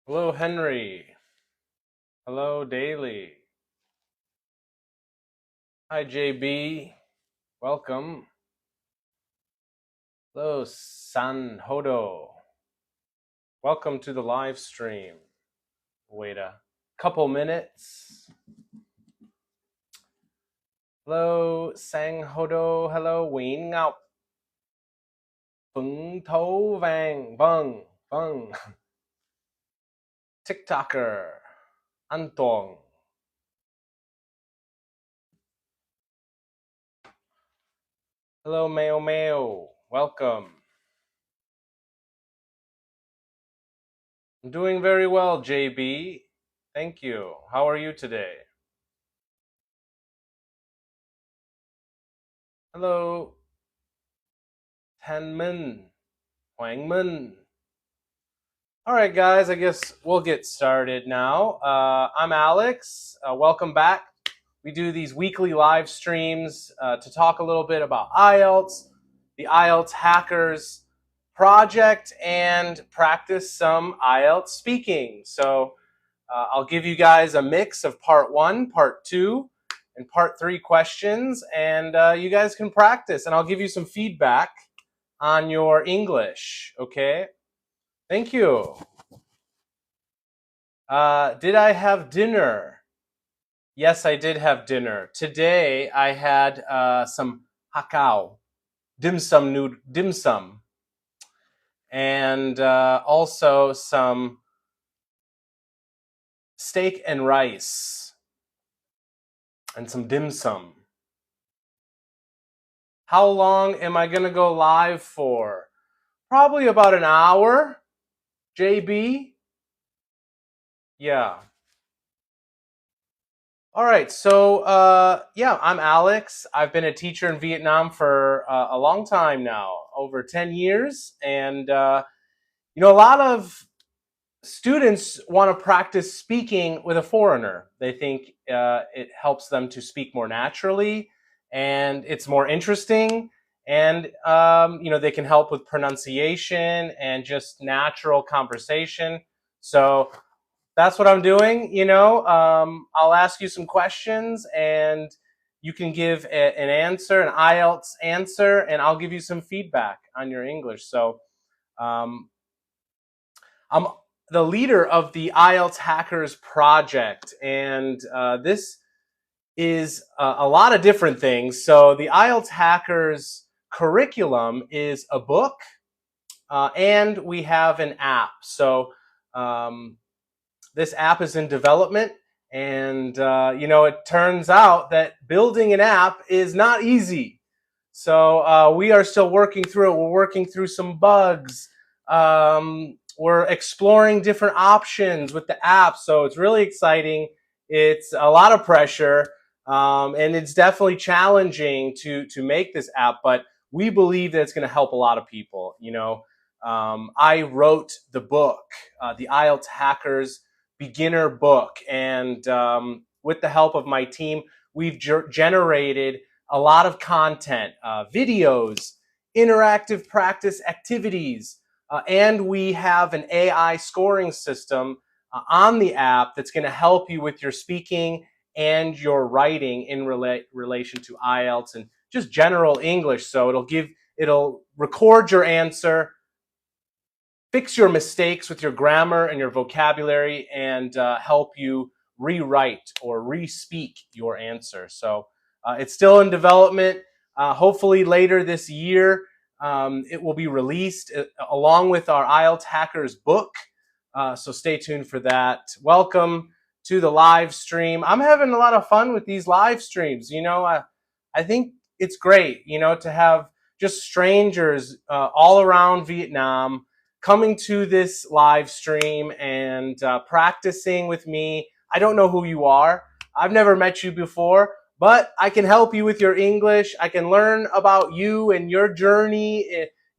Hello, Henry. Hello, Daly. Hi, JB. Welcome. Hello, San Hodo. Welcome to the live stream. Wait a couple minutes. Hello, Sang Hodo. Hello, Nguyễn Ngọc. Phấn thấu vàng. Vâng. TikToker. An Toàn. Hello, Meo. Welcome. I'm doing very well, JB. Thank you. How are you today? Hello, Tan Minh, Huang Minh. All right, guys, I guess we'll get started now. I'm Alex. Welcome back. We do these weekly live streams to talk a little bit about IELTS, the IELTS Hackers project, and practice some IELTS speaking. So I'll give you guys a mix of part 1, part 2, and part 3 questions, and you guys can practice, and I'll give you some feedback on your English, okay? Thank you. Did I have dinner? Yes, I did have dinner. Today I had some hakao, dim sum, and also some steak and rice, and some dim sum. How long am I gonna go live for? Probably about an hour, JB. Yeah. All right, so yeah, I'm Alex. I've been a teacher in Vietnam for a long time now, over 10 years. And, you know, a lot of students want to practice speaking with a foreigner. They think it helps them to speak more naturally and it's more interesting. And, you know, they can help with pronunciation and just natural conversation. So that's what I'm doing. You know, I'll ask you some questions and you can give an answer, an IELTS answer, and I'll give you some feedback on your English. So I'm the leader of the IELTS Hackers project, and this is a lot of different things. So the IELTS Hackers curriculum is a book, and we have an app. So this app is in development, and you know, it turns out that building an app is not easy. So we are still working through it. We're working through some bugs. We're exploring different options with the app, so it's really exciting. It's a lot of pressure, and it's definitely challenging to make this app, but we believe that it's going to help a lot of people. You know, I wrote the book, the IELTS Hackers beginner book, and with the help of my team, we've generated a lot of content, videos, interactive practice activities, and we have an AI scoring system on the app that's going to help you with your speaking and your writing in relation to IELTS and just general English. So it'll record your answer, fix your mistakes with your grammar and your vocabulary, and help you rewrite or re-speak your answer. So it's still in development. Hopefully later this year, it will be released along with our IELTS Hackers book. So stay tuned for that. Welcome to the live stream. I'm having a lot of fun with these live streams. You know, I think it's great, you know, to have just strangers all around Vietnam coming to this live stream and practicing with me. I don't know who you are. I've never met you before, but I can help you with your English. I can learn about you and your journey,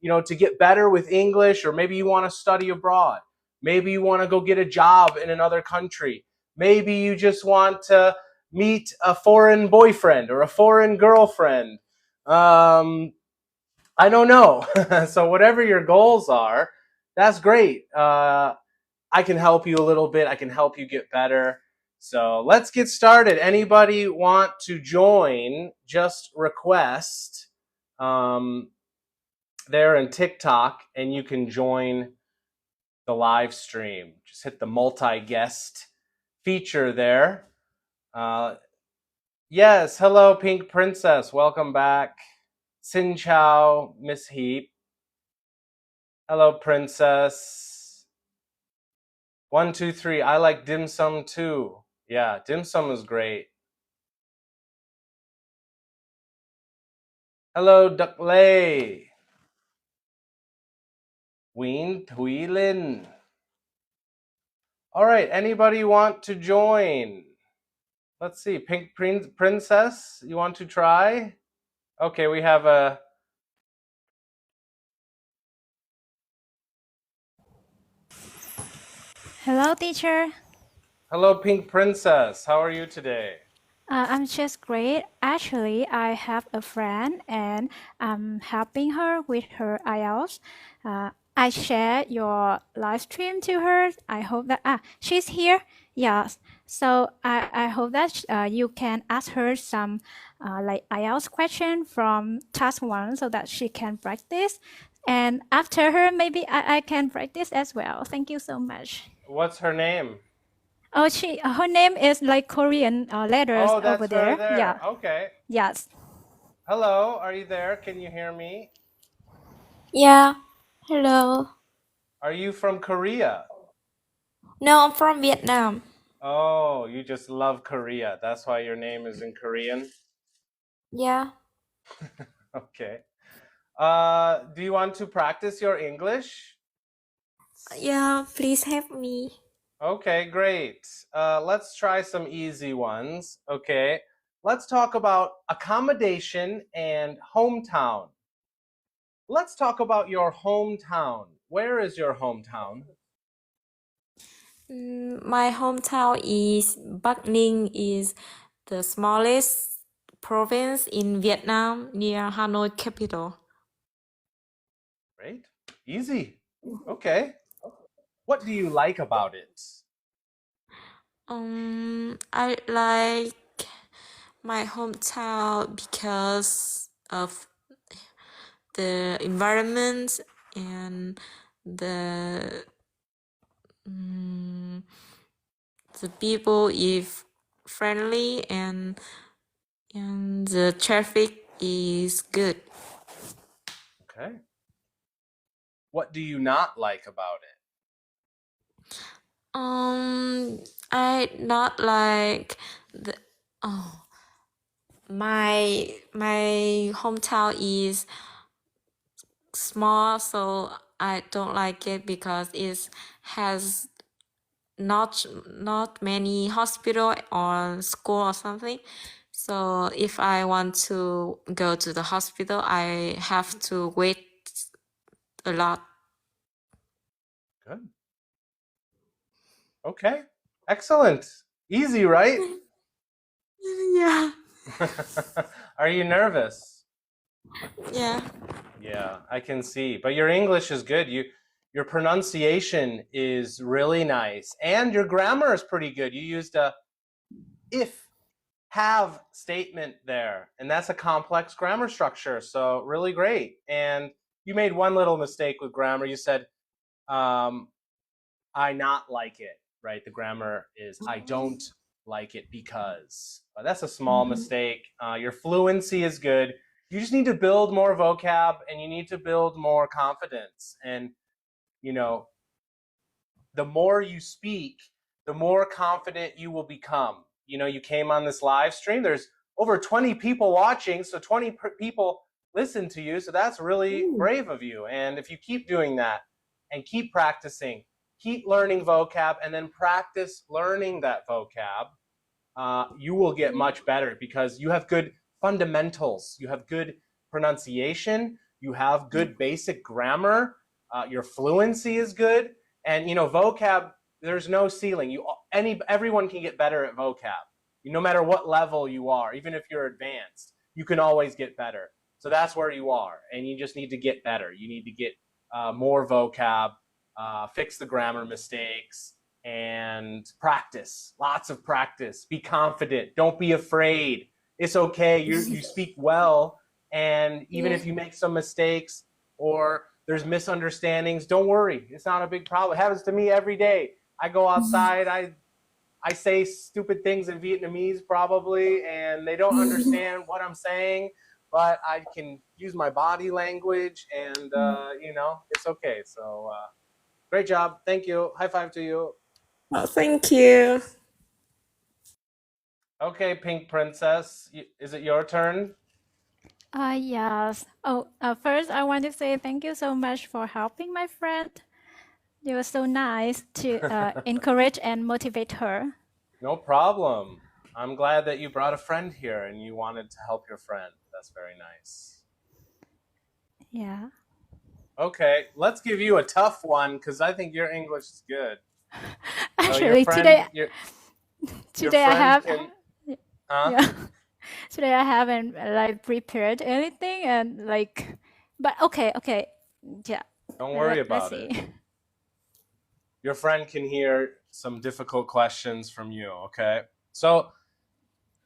you know, to get better with English, or maybe you want to study abroad. Maybe you want to go get a job in another country. Maybe you just want to meet a foreign boyfriend or a foreign girlfriend. I don't know. So whatever your goals are, that's great. I I can help you a little bit. I can help you get better. So let's get started. Anybody want to join? Just request there in TikTok, and you can join the live stream. Just hit the multi-guest feature there. Yes, hello, Pink Princess. Welcome back. Xin chào, Miss Heap. Hello, Princess. 1, 2, 3. I like dim sum too. Yeah, dim sum is great. Hello, Duck Lay. Ween Thuy Linh. All right, anybody want to join? Let's see, Pink Princess, you want to try? Okay, we have a... Hello, teacher. Hello, Pink Princess. How are you today? I'm just great. Actually, I have a friend and I'm helping her with her IELTS. I shared your live stream to her. I hope that she's here. Yes. So I hope that you can ask her some like IELTS question from task 1 so that she can practice. And after her, maybe I can practice as well. Thank you so much. What's her name? Oh, her name is like Korean letters Oh, over that's her there. there. Yeah. Okay. Yes. Hello, are you there? Can you hear me? Yeah. Hello. Are you from Korea? No, I'm from Vietnam. Oh, you just love Korea. That's why your name is in Korean? Yeah. Okay. Do you want to practice your English? Yeah, please help me. Okay, great. Let's try some easy ones. Okay. Let's talk about accommodation and hometown. Let's talk about your hometown. Where is your hometown? My hometown is Bắc Ninh, is the smallest province in Vietnam near Hanoi capital. Great. Easy. Okay. What do you like about it? I like my hometown because of the environment and the people is friendly and the traffic is good. Okay. What do you not like about it? I not like the my hometown is small, so I don't like it because it has not many hospital or school or something. So if I want to go to the hospital, I have to wait a lot. Good. Okay. Excellent. Easy, right? Yeah. Are you nervous? Yeah. Yeah, I can see. But your English is good. Your pronunciation is really nice. And your grammar is pretty good. You used a if have statement there. And that's a complex grammar structure. So really great. And you made one little mistake with grammar. You said I not like it, right? The grammar is I don't like it because. That's a small mistake. Your fluency is good. You just need to build more vocab and you need to build more confidence. And, you know, the more you speak, the more confident you will become. You know, you came on this live stream. There's over 20 people watching, so 20 people listen to you. So that's really brave of you. And if you keep doing that and keep practicing, keep learning vocab, and then practice learning that vocab, you will get much better because you have good fundamentals. You have good pronunciation. You have good basic grammar. Your fluency is good. And, you know, vocab, there's no ceiling. Everyone can get better at vocab. No matter what level you are, even if you're advanced, you can always get better. So that's where you are. And you just need to get better. You need to get more vocab. fix the grammar mistakes, and practice. Lots of practice. Be confident. Don't be afraid. It's okay. You speak well, and even if you make some mistakes or there's misunderstandings, don't worry. It's not a big problem. It happens to me every day. I go outside. I say stupid things in Vietnamese probably, and they don't understand what I'm saying, but I can use my body language, and you know, it's okay. So great job. Thank you. High five to you. Oh, thank you. Okay, Pink Princess, is it your turn? Yes. Oh, first I want to say thank you so much for helping my friend. You were so nice to encourage and motivate her. No problem. I'm glad that you brought a friend here and you wanted to help your friend. That's very nice. Yeah. Okay, let's give you a tough one because I think your English is good. Actually, so today I have. Huh? Yeah. Today I haven't like prepared anything and like, but okay, yeah. Don't worry about it. Your friend can hear some difficult questions from you, okay? So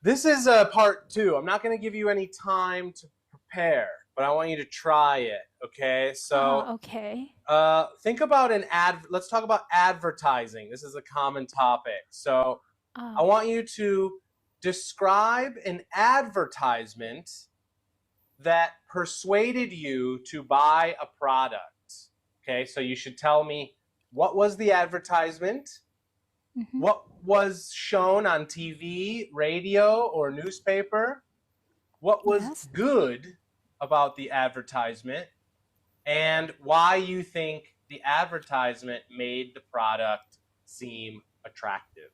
this is part 2. I'm not going to give you any time to prepare, but I want you to try it, okay? So okay. think about an ad. Let's talk about advertising. This is a common topic. So I want you to describe an advertisement that persuaded you to buy a product. Okay, so you should tell me what was the advertisement, what was shown on TV, radio, or newspaper, what was good about the advertisement, and why you think the advertisement made the product seem attractive.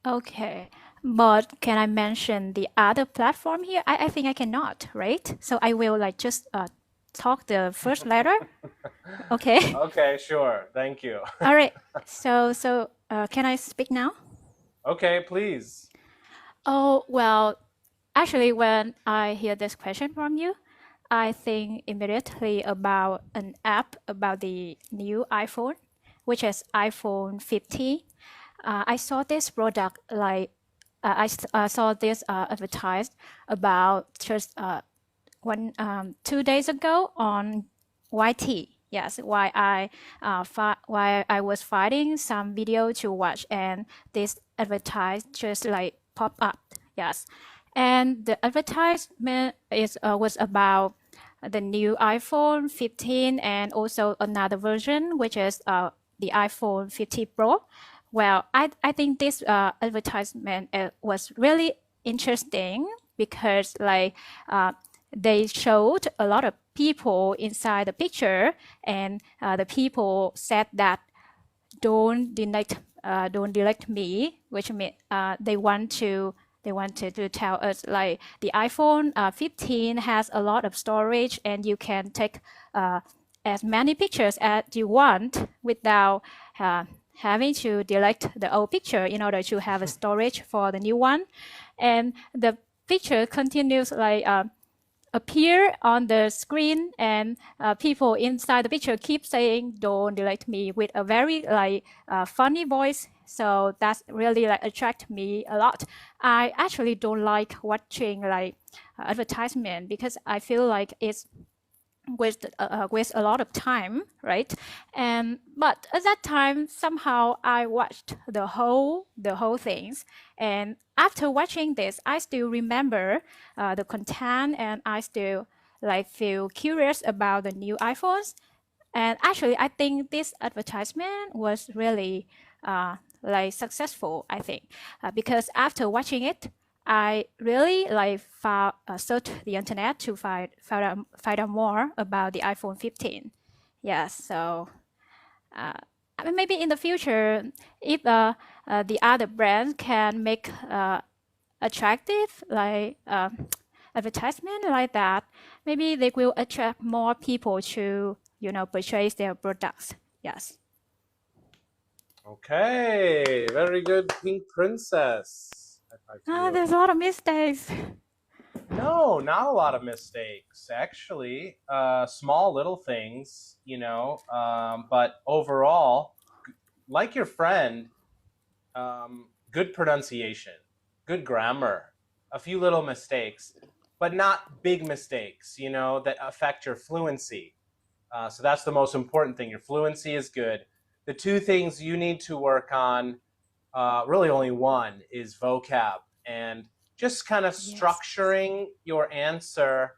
Okay, but can I mention the other platform here? I think I cannot, right? So I will like just talk the first letter. Okay. Okay, sure. Thank you. All right. So can I speak now? Okay, please. Oh, well, actually, when I hear this question from you, I think immediately about an app about the new iPhone, which is iPhone 15. I saw this product like I saw this advertised about just 2 days ago on YT. Yes, while I was finding some video to watch, and this advertised just like pop up. Yes, and the advertisement was about the new iPhone 15 and also another version, which is the iPhone 15 Pro. Well, I think this advertisement was really interesting because like they showed a lot of people inside the picture, and the people said that don't delete me, which means they wanted to tell us like the iPhone 15 has a lot of storage and you can take as many pictures as you want without having to delete the old picture in order to have a storage for the new one. And the picture continues like appear on the screen, and people inside the picture keep saying "Don't delete me" with a very like funny voice. So that's really like attract me a lot. I actually don't like watching like advertisement because I feel like it's waste a lot of time, right? And but at that time somehow I watched the whole things, and after watching this I still remember the content, and I still like feel curious about the new iPhones. And actually I think this advertisement was really like successful, I think, because after watching it I really like searched the internet to find out more about the iPhone 15. Yes, so I mean, maybe in the future, if the other brands can make attractive like advertisement like that, maybe they will attract more people to purchase their products. Yes. Okay, very good, Pink Princess. There's a lot of mistakes. No, not a lot of mistakes, actually. Small little things, but overall, like your friend, good pronunciation, good grammar, a few little mistakes, but not big mistakes, that affect your fluency. So that's the most important thing. Your fluency is good. The two things you need to work on, really only one, is vocab and just kind of Yes. structuring your answer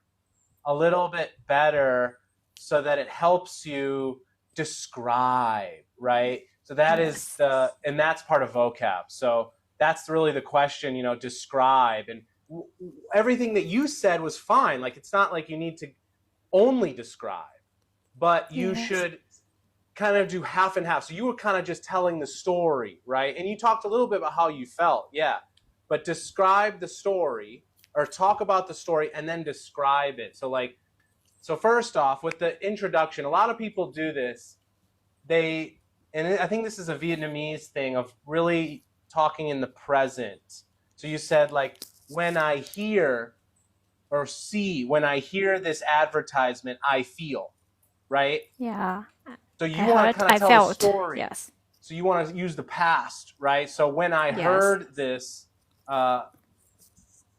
a little bit better so that it helps you describe, right? So that is Yes. and that's part of vocab. So that's really the question, describe. And everything that you said was fine. Like, it's not like you need to only describe, but you Yes. should kind of do half and half. So you were kind of just telling the story, right? And you talked a little bit about how you felt, yeah. But describe the story or talk about the story and then describe it. So first off, with the introduction, a lot of people do this. And I think this is a Vietnamese thing of really talking in the present. So you said, like, when I hear this advertisement, I feel, right? Yeah. So I you want to heard, kind of I tell a felt. story. Yes. So you want to use the past, right? So when I Yes. heard this Yeah,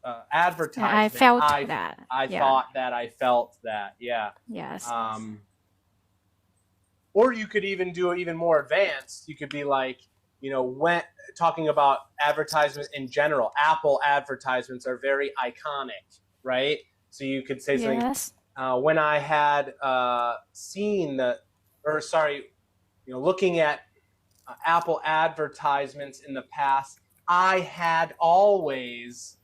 I advertisement, felt I that. I Yeah. thought that, I felt that, yeah. Yes. Or you could even do it even more advanced. You could be like, when talking about advertisements in general, Apple advertisements are very iconic, right? So you could say something, Yes. when I had looking at Apple advertisements in the past, I had always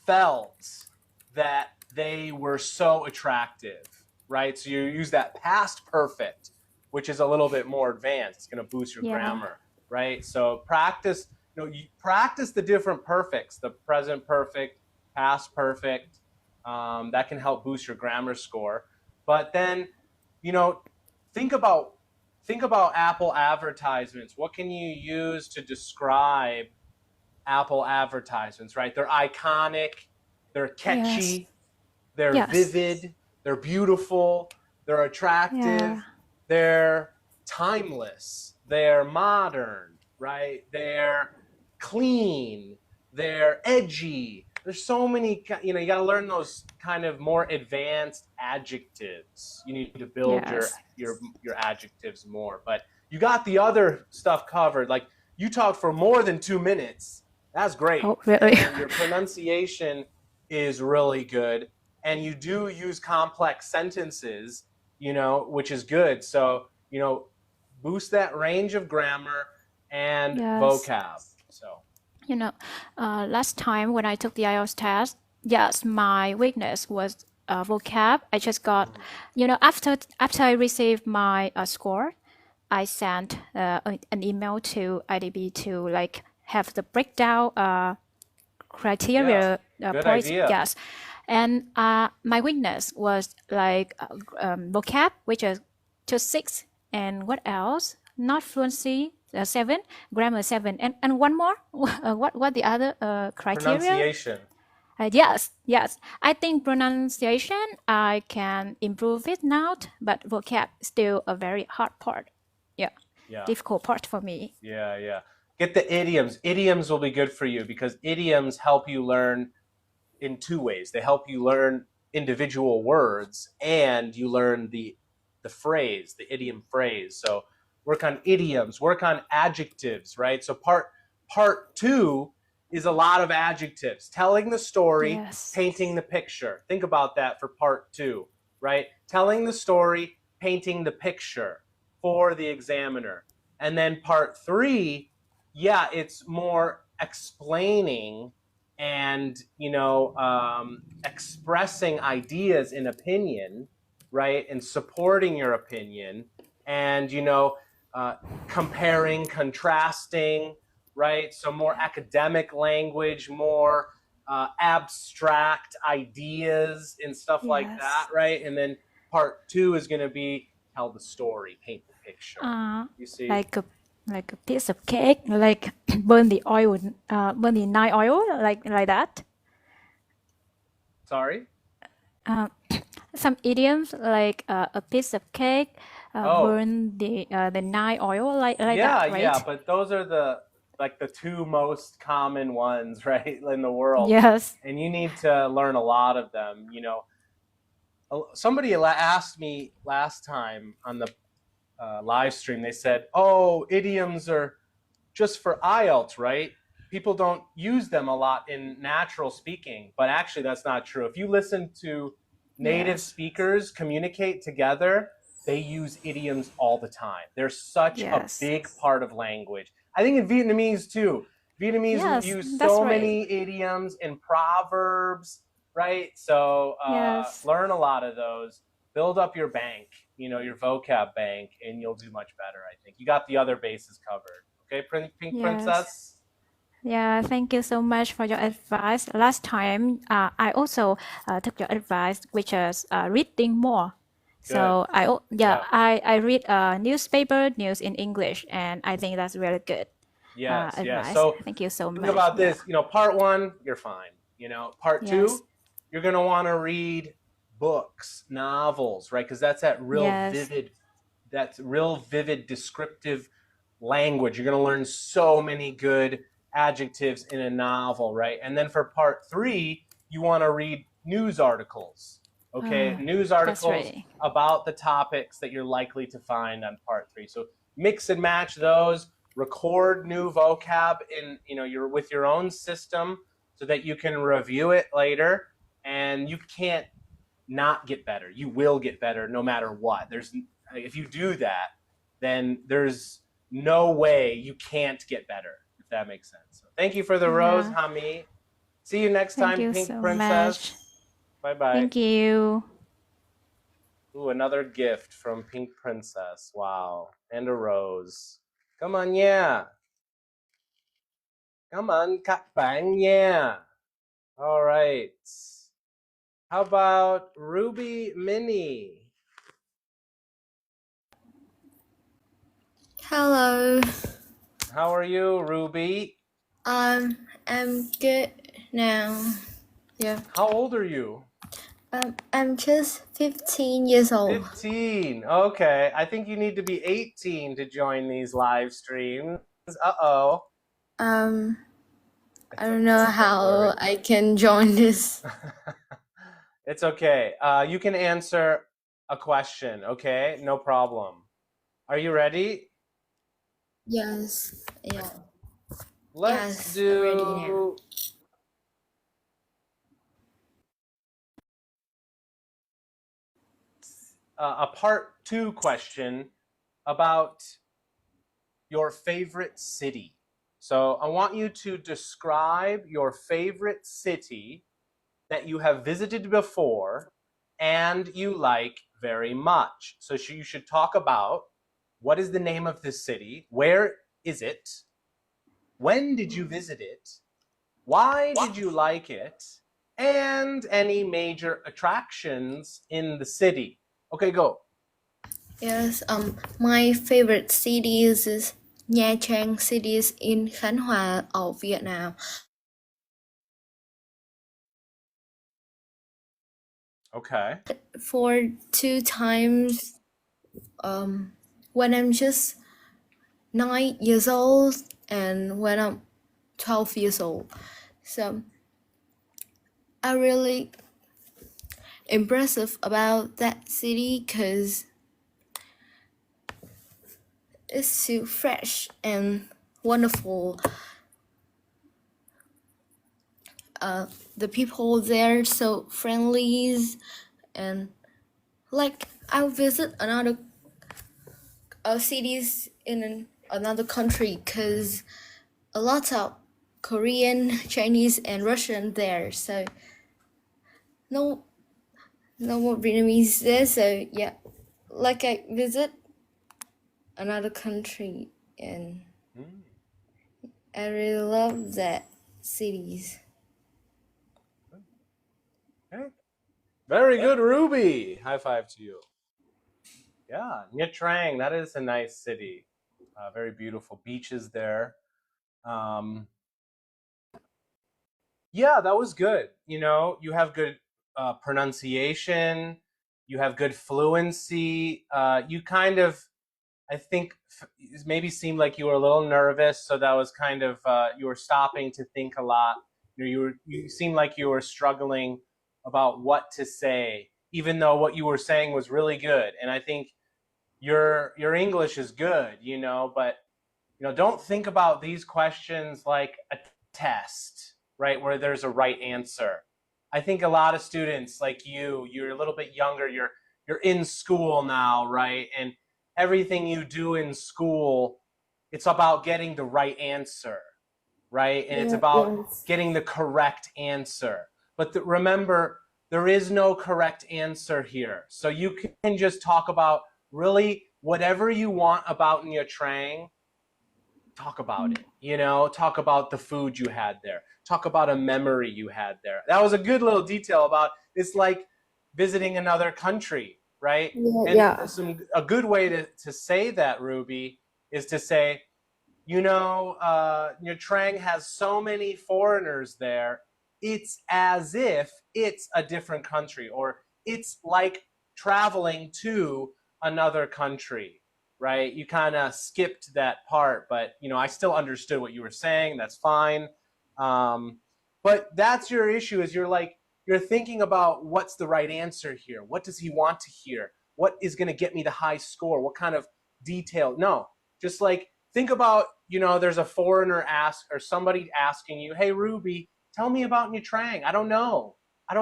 felt that they were so attractive, right? So you use that past perfect, which is a little bit more advanced. It's going to boost your Yeah. grammar, right? So practice, you practice the different perfects, the present perfect, past perfect. That can help boost your grammar score. But then, think about Apple advertisements. What can you use to describe Apple advertisements, right? They're iconic, they're catchy, Yes. they're Yes. vivid, they're beautiful, they're attractive, Yeah. they're timeless, they're modern, right? They're clean, they're edgy. There's so many, you got to learn those kind of more advanced adjectives. You need to build Yes. your adjectives more. But you got the other stuff covered. Like, you talked for more than 2 minutes. That's great. Oh, really? And your pronunciation is really good. And you do use complex sentences, which is good. So, boost that range of grammar and Yes. vocab. So, Last time when I took the IELTS test, yes, my weakness was vocab. I just got, after I received my score, I sent an email to IDB to like have the breakdown criteria good points. idea. Yes, and my weakness was like vocab, which is just 6, and what else? Not fluency. 7, grammar 7, and one more. What the other criteria? Pronunciation. Yes. I think pronunciation I can improve it now, but vocab still a very hard part. Yeah. Difficult part for me. Yeah. Get the idioms. Idioms will be good for you because idioms help you learn in 2 ways. They help you learn individual words and you learn the phrase, the idiom phrase. So work on idioms, work on adjectives, right? So part 2 is a lot of adjectives. Telling the story, Yes. painting the picture. Think about that for part 2, right? Telling the story, painting the picture for the examiner. And then part 3, it's more explaining and, expressing ideas in opinion, right? And supporting your opinion and, comparing, contrasting, right? So more academic language, more abstract ideas and stuff like Yes. that, right? And then part 2 is going to be tell the story, paint the picture. You see? Like a piece of cake, like burn the oil, burn the night oil, like that. Sorry? Um, some idioms like a piece of cake, Oh, burn the night oil, like yeah, that, yeah, right? but those are the two most common ones, right, in the world. Yes. And you need to learn a lot of them, you know. Somebody asked me last time on the live stream, they said, "Oh, idioms are just for IELTS, right? People don't use them a lot in natural speaking." But actually, that's not true. If you listen to native Yes. speakers communicate together, they use idioms all the time. They're such a Yes. big part of language. I think in Vietnamese too. Vietnamese Yes, use that's so right. many idioms and proverbs, right? So Yes. learn a lot of those. Build up your bank, you know, your vocab bank, and you'll do much better, I think. You got the other bases covered. Okay, Pink Yes. Princess? Yeah, thank you so much for your advice. Last time, I also took your advice, which is reading more. Good. So Yeah. I read newspaper news in English, and I think that's really good Yes, yes. advice. So Thank you so think much. about Yeah. this, you know, part one, you're fine. You know, part Yes. two, you're going to want to read books, novels, right? Because that's that Yes. real vivid, descriptive language. You're going to learn so many good adjectives in a novel, right? And then for part three, you want to read news articles, okay? News That's articles right. about the topics that you're likely to find on part three. So mix and match those. Record new vocab in, you know, you're with your own system so that you can review it later. And you can't not get better. You will get better no matter what. If you do that, then there's no way you can't get better, if that makes sense. So thank you for the rose, Yeah. Hami. See you next Thank time, you Pink so Princess. much. Bye-bye. Thank you. Ooh, another gift from Pink Princess. Wow. And a rose. Come on, yeah. Come on, các bạn, yeah. All right. How about Ruby Mini? Hello. How are you, Ruby? I'm good now. Yeah. How old are you? I'm just 15 years old. 15. Okay. I think you need to be 18 to join these live streams. Uh-oh. I don't know how I can join this. It's okay. You can answer a question, okay? No problem. Are you ready? Yes. Yeah. Let's Yes, I'm ready now. do a part two question about your favorite city. So I want you to describe your favorite city that you have visited before and you like very much. So you should talk about what is the name of this city, where is it, when did you visit it, why did you like it, and any major attractions in the city. Okay, go. Yes, my favorite city is Nha Trang cities in Khánh Hòa of Vietnam. Okay. For 2 times, when I'm just 9 years old and when I'm 12 years old. So I really impressive about that city because it's so fresh and wonderful. The people there so friendly, and like I'll visit another cities in another country because a lot of Korean, Chinese, and Russian there. So no more Vietnamese there. So yeah, like I visit another country, and I really love that cities. Okay. Very good, Ruby. High five to you. Yeah, Nha Trang, that is a nice city. Very beautiful beaches there. Yeah, that was good. You know, you have good pronunciation, you have good fluency. You kind of, I think, maybe seemed like you were a little nervous, so that was kind of you were stopping to think a lot. You seemed like you were struggling about what to say, even though what you were saying was really good. And I think your English is good, but don't think about these questions like a test, right, where there's a right answer. I think a lot of students like you're a little bit younger, you're in school now, right? And everything you do in school, it's about getting the right answer, right? And it's about Yes. getting the correct answer. But remember, there is no correct answer here. So you can just talk about really whatever you want about Nha Trang. Talk about it, talk about the food you had there, talk about a memory you had there. That was a good little detail about it's like visiting another country, right? Yeah. And a good way to say that, Ruby, is to say, Nha Trang has so many foreigners there, it's as if it's a different country, or it's like traveling to another country, right? You kind of skipped that part, but I still understood what you were saying. That's fine. But that's your issue, is you're thinking about what's the right answer here. What does he want to hear? What is going to get me the high score? What kind of detail? No, just think about, there's a foreigner or somebody asking you, hey, Ruby, tell me about Nha Trang. I don't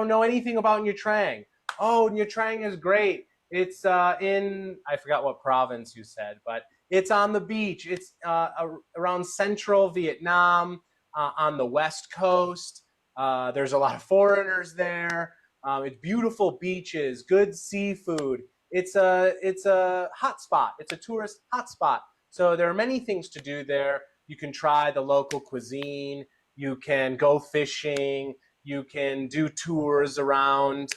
know anything about Nha Trang. Oh, Nha Trang is great. It's I forgot what province you said, but it's on the beach. It's around central Vietnam, on the west coast. There's a lot of foreigners there. It's beautiful beaches, good seafood. It's a hot spot. It's a tourist hotspot. So there are many things to do there. You can try the local cuisine. You can go fishing. You can do tours around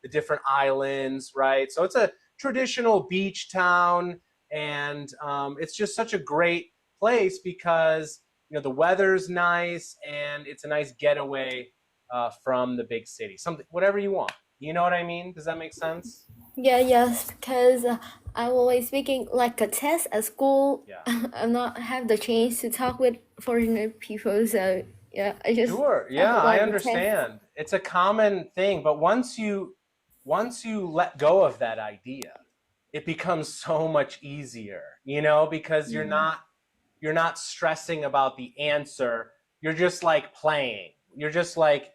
the different islands, right? So it's a traditional beach town, and it's just such a great place because the weather's nice and it's a nice getaway from the big city. Something, whatever you want. You know what I mean? Does that make sense? Yes, because I'm always speaking like a test at school. Yeah. I'm not have the chance to talk with foreigner people, so yeah, I just Sure. Yeah, have, I like, a understand. It's a common thing, but once you let go of that idea, it becomes so much easier, because you're not stressing about the answer. You're just like playing. You're just like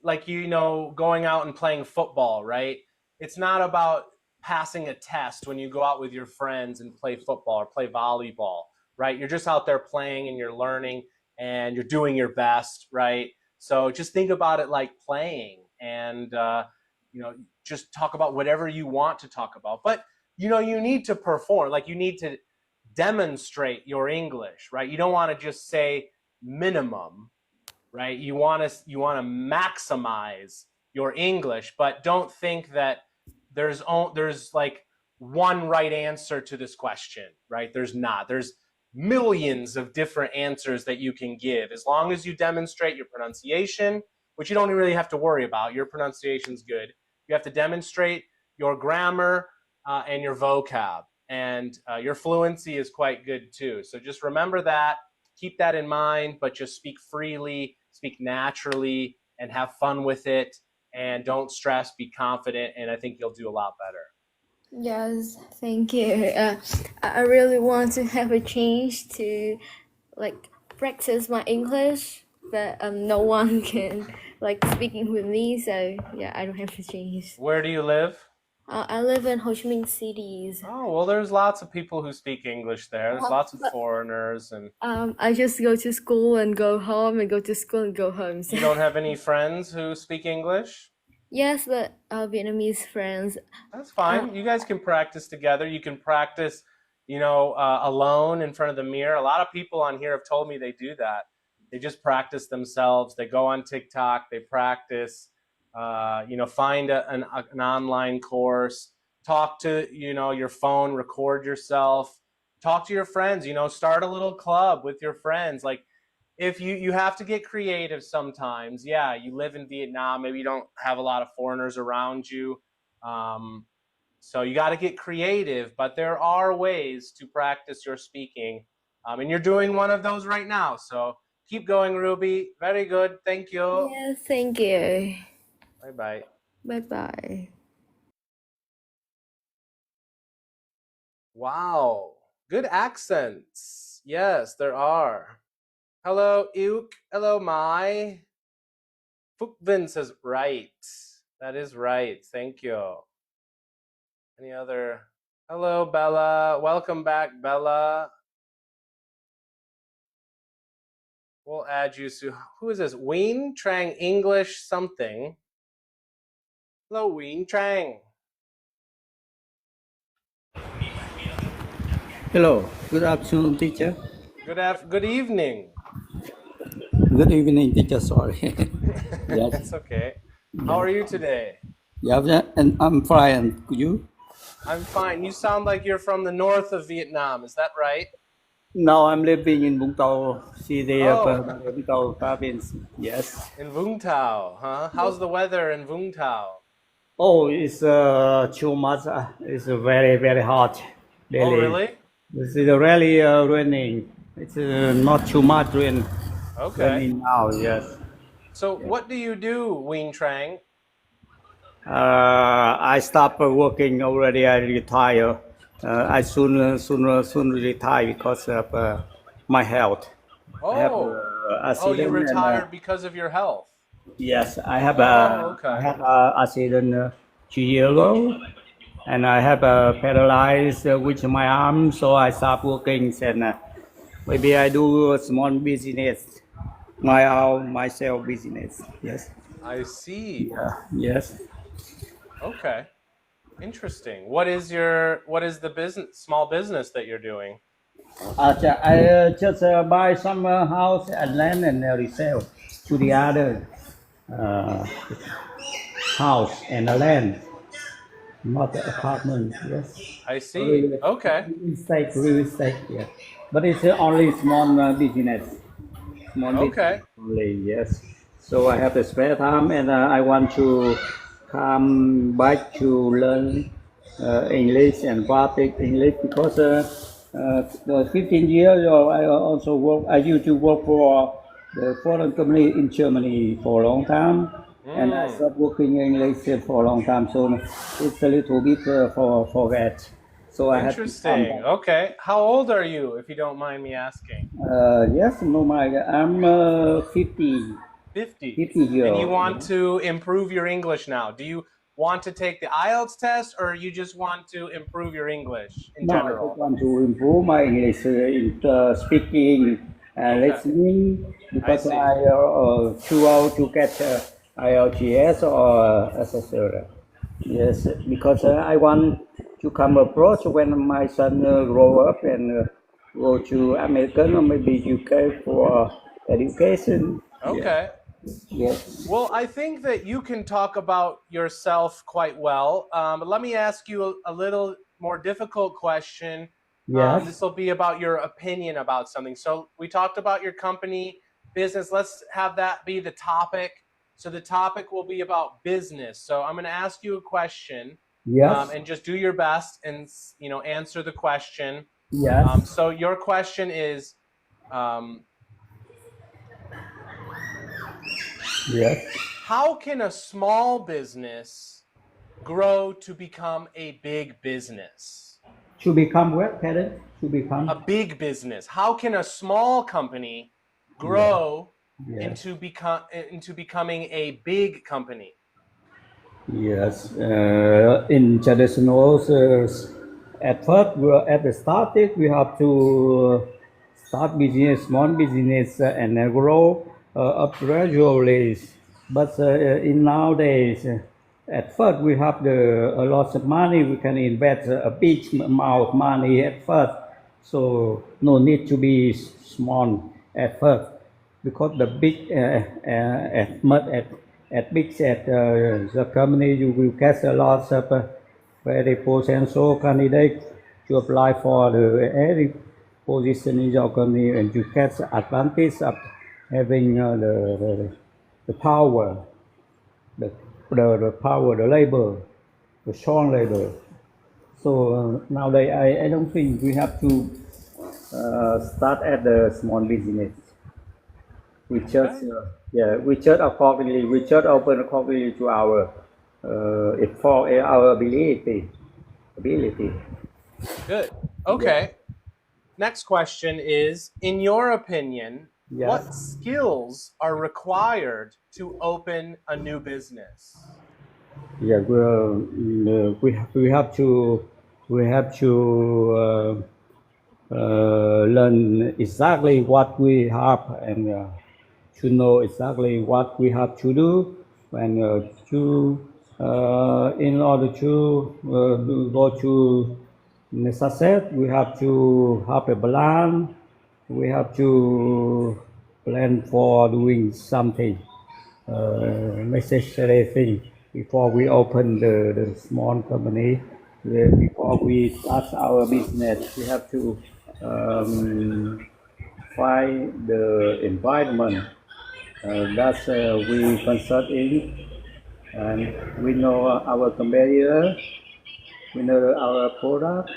going out and playing football, right? It's not about passing a test when you go out with your friends and play football or play volleyball, right? You're just out there playing and you're learning and you're doing your best, right? So just think about it like playing, and just talk about whatever you want to talk about. But you need to perform, like you need to demonstrate your English, right? You don't want to just say minimum, right? You want to maximize your English, but don't think that there's like one right answer to this question, right? There's not. There's millions of different answers that you can give, as long as you demonstrate your pronunciation, which you don't really have to worry about. Your pronunciation's good. You have to demonstrate your grammar and your vocab, and your fluency is quite good too. So just remember that. Keep that in mind, but just speak freely, speak naturally, and have fun with it. And don't stress, be confident, and I think you'll do a lot better. Yes, thank you. I really want to have a change to practice my English, but no one can speaking with me, so yeah, I don't have to change. Where do you live? I live in Ho Chi Minh City. Oh, well, there's lots of people who speak English there. There's lots of foreigners, and I just go to school and go home, and go to school and go home. So. You don't have any friends who speak English? Yes, but Vietnamese friends. That's fine. You guys can practice together. You can practice, alone in front of the mirror. A lot of people on here have told me they do that. They just practice themselves. They go on TikTok. They practice. Find an online course. Talk to your phone. Record yourself. Talk to your friends. Start a little club with your friends. Like, if you have to get creative sometimes. Yeah, you live in Vietnam, maybe you don't have a lot of foreigners around you. So you got to get creative, but there are ways to practice your speaking. And you're doing one of those right now. So keep going, Ruby. Very good. Thank you. Yes, thank you. Bye-bye. Bye-bye. Wow. Good accents. Yes, there are. Hello, Uke. Hello, Mai. Phúc Vinh says, right. That is right. Thank you. Any other? Hello, Bella. Welcome back, Bella. We'll add you to, who is this? Ween Trang English something. Hello, Ween Trang. Hello, good afternoon, teacher. Good evening. Good evening, teacher. Sorry. Yes. It's okay. How are you today? Yeah, and I'm fine. Could you? I'm fine. You sound like you're from the north of Vietnam. Is that right? Now I'm living in Vũng Tàu city of Oh. Vũng Tàu province. Yes. In Vung Tau, huh? How's the weather in Vung Tau? Oh, it's too much. It's very, very hot. Daily. Oh, really? It's really raining. It's not too much rain. Okay. Raining now, yes. So what do you do, Ween Trang? I stopped working already. I retire. I soon retire because of my health. Oh, I have, oh, you accident retired because of your health. Yes, I have okay. I had an accident 2 years ago, and I have paralyzed with my arm, so I stopped working. And maybe I do a small business, myself business. Yes. I see. Yeah. Yes. Okay. Interesting. What is the small business that you're doing? I just buy some house and land and resell to the other house and land, not the apartment. Yes. I see. Okay. Real estate. Yeah. But it's only small business. Small Okay. business only. Yes. So I have the spare time, and I want to come back to learn English and practice English because 15 years ago I also work. I used to work for the foreign company in Germany for a long time, and I stopped working in English for a long time. So it's a little bit forget. So I have to come Interesting. back. Okay. How old are you, if you don't mind me asking? Yes, no, I'm 50. 50. 50 years. And you want to improve your English now. Do you want to take the IELTS test, or you just want to improve your English in No, I general? just want to improve my English in speaking and listening because see. I too old to get IELTS or SSL. Yes, because I want to come abroad when my son grow up and go to American or maybe UK for education. Okay. Yes. Well, I think that you can talk about yourself quite well. But let me ask you a little more difficult question. Yes. This will be about your opinion about something. So we talked about your company, business. Let's have that be the topic. So the topic will be about business. So I'm going to ask you a question. Yes. And just do your best and answer the question. Yes. So your question is, Yes. how can a small business grow to become a big business? To become what, Karen? To become a big business. How can a small company grow into becoming a big company? Yes, in traditional, at first, at the starting, we have to start business, small business, and grow up gradually. But in nowadays, at first, we have a lot of money. We can invest a big amount of money at first, so no need to be small at first, because the big the company, you will get a lot of very potential candidates to apply for the any position in your company, and you get advantage of having the power, the power, the labor, the strong labor. So nowadays, I don't think we have to start at the small business. We just we just accordingly, we just open accordingly to our for our ability. Good. Okay. Next question is, in your opinion, what skills are required to open a new business? Yeah, we have to learn exactly what we have and to know exactly what we have to do and in order to go to the success, we have to have a plan. We have to plan for doing something necessary thing before we open the small company. Before we start our business, we have to find the environment that we consult in, and we know our competitor, we know our product,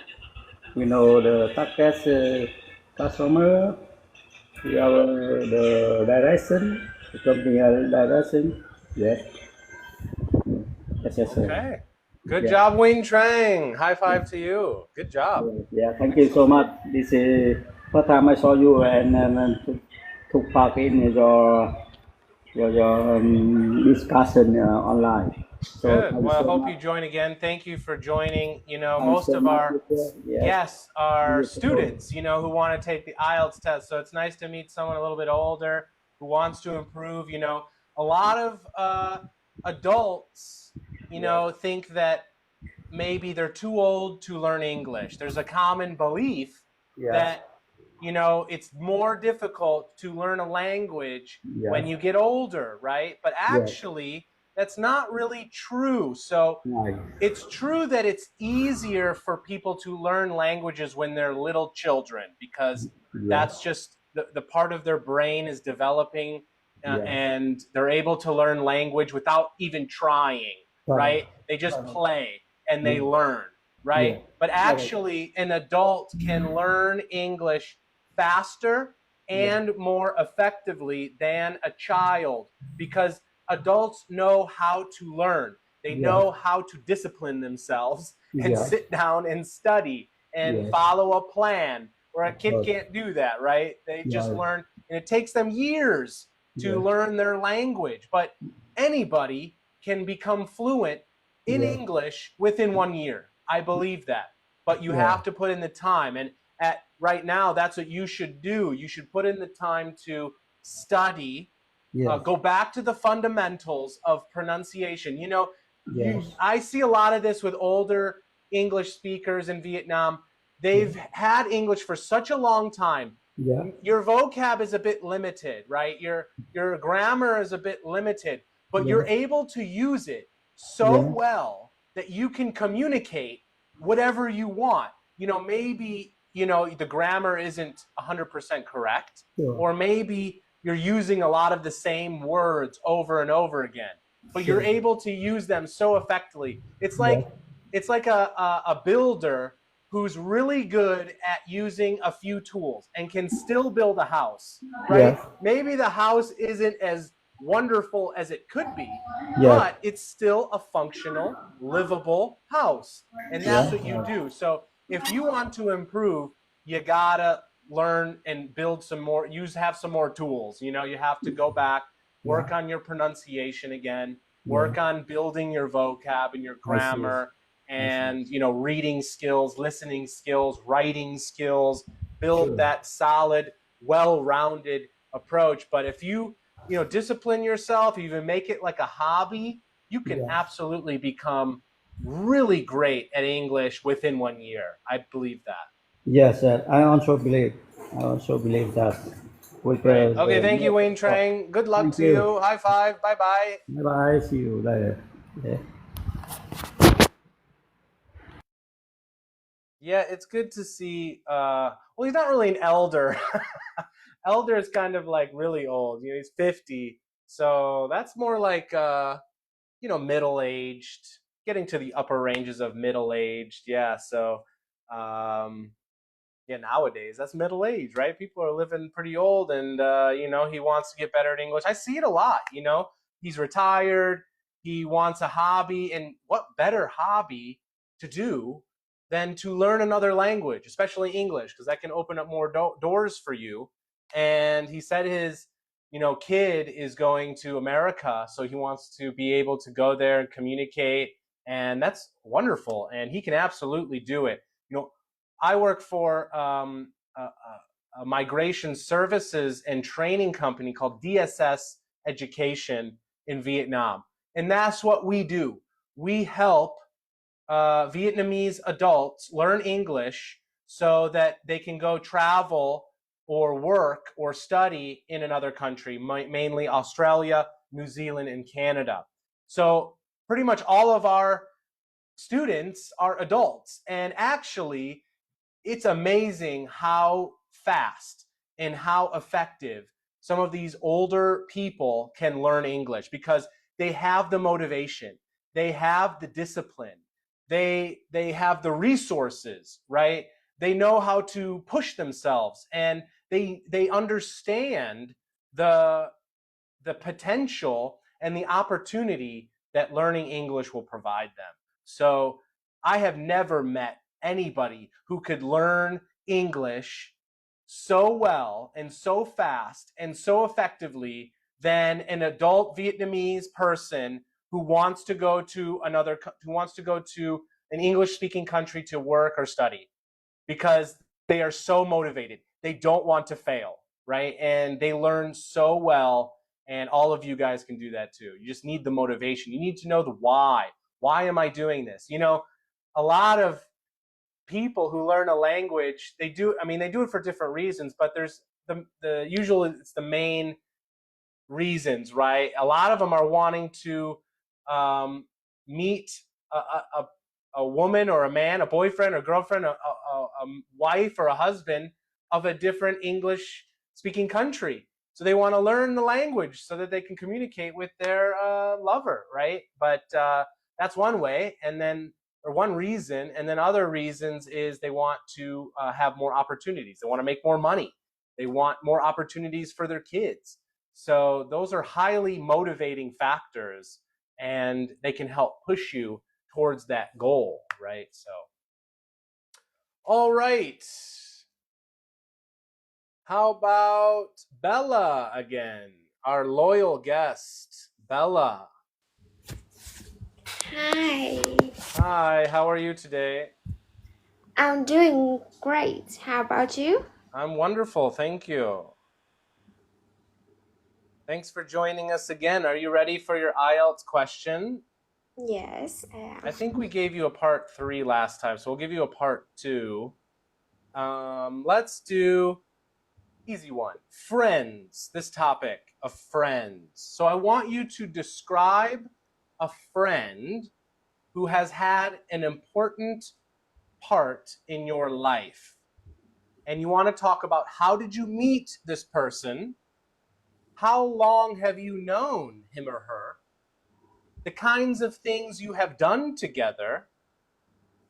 we know the target customer, we have the direction, the company direction. Yes. Yes. Okay. Good job, Wing Trang. High five to you. Good job. Yeah, thank you so much. This is first time I saw you and took part in your discussion online. So Good. Well, I hope you join again. Thank you for joining. You know, most of our guests are students, you know, who want to take the IELTS test. So it's nice to meet someone a little bit older who wants to improve. You know, a lot of adults, you know, think that maybe they're too old to learn English. There's a common belief that, you know, it's more difficult to learn a language when you get older, right? But actually, that's not really true. So it's true that it's easier for people to learn languages when they're little children, because that's just the part of their brain is developing and they're able to learn language without even trying, right? They just play and they learn, right? But actually, an adult can learn English faster and more effectively than a child, because adults know how to learn. They know how to discipline themselves and sit down and study and follow a plan, where a kid can't do that, right? They just learn, and it takes them years to learn their language. But anybody can become fluent in English within 1 year. I believe that. But you have to put in the time. And right now, that's what you should do. You should put in the time to study. Go back to the fundamentals of pronunciation. You know, I see a lot of this with older English speakers in Vietnam. They've had English for such a long time. Your vocab is a bit limited, right? Your grammar is a bit limited, but you're able to use it so well that you can communicate whatever you want. You know, maybe, you know, the grammar isn't 100% correct, or maybe you're using a lot of the same words over and over again, but you're able to use them so effectively. It's like a builder who's really good at using a few tools and can still build a house, right? Maybe the house isn't as wonderful as it could be, but it's still a functional, livable house. And that's what you do. So if you want to improve, you gotta learn and build some more, have some more tools. You know, you have to go back, work on your pronunciation again, work on building your vocab and your grammar, and, you know, reading skills, listening skills, writing skills, build that solid, well-rounded approach. But if you know, discipline yourself, even make it like a hobby, you can absolutely become really great at English within 1 year. I believe that. Yes, I also believe that. Okay, thank you, Wayne Trang. Good luck to you. High five. Bye-bye. Bye-bye. See you later. Yeah, it's good to see. Well, he's not really an elder. Elder is kind of like really old. You know, he's 50, so that's more like middle aged, getting to the upper ranges of middle aged. Yeah, so um, yeah, nowadays that's middle age, right? People are living pretty old, and he wants to get better at English. I see it a lot. He's retired. He wants a hobby, and what better hobby to do than to learn another language, especially English, because that can open up more doors for you. And he said his kid is going to America, so he wants to be able to go there and communicate, and that's wonderful. And he can absolutely do it. I work for a migration services and training company called DSS Education in Vietnam. And that's what we do. We help Vietnamese adults learn English so that they can go travel or work or study in another country, mainly Australia, New Zealand, and Canada. So pretty much all of our students are adults. And actually, it's amazing how fast and how effective some of these older people can learn English because they have the motivation, they have the discipline, they have the resources, right? They know how to push themselves, and they understand the potential and the opportunity that learning English will provide them. So I have never met anybody who could learn English so well and so fast and so effectively than an adult Vietnamese person who wants to go to an English speaking country to work or study, because they are so motivated. They don't want to fail, right? And they learn so well. And all of you guys can do that too. You just need the motivation. You need to know the why. Why am I doing this? A lot of people who learn a language, they do it for different reasons, but there's the usually it's the main reasons, right? A lot of them are wanting to meet a woman or a man, a boyfriend or girlfriend, a wife or a husband of a different English speaking country. So they want to learn the language so that they can communicate with their lover, right? But that's one way, or one reason. And then other reasons is they want to have more opportunities. They want to make more money. They want more opportunities for their kids. So those are highly motivating factors, and they can help push you towards that goal, right? So, all right. How about Bella again, our loyal guest, Bella. Hi, Hi, how are you today? I'm doing great. How about you? I'm wonderful, thank you. Thanks for joining us again. Are you ready for your IELTS question? Yes, I am. I think we gave you a part 3 last time, so we'll give you a part 2. Let's do easy one. Friends, this topic of friends. So I want you to describe a friend who has had an important part in your life. And you want to talk about, how did you meet this person? How long have you known him or her? The kinds of things you have done together,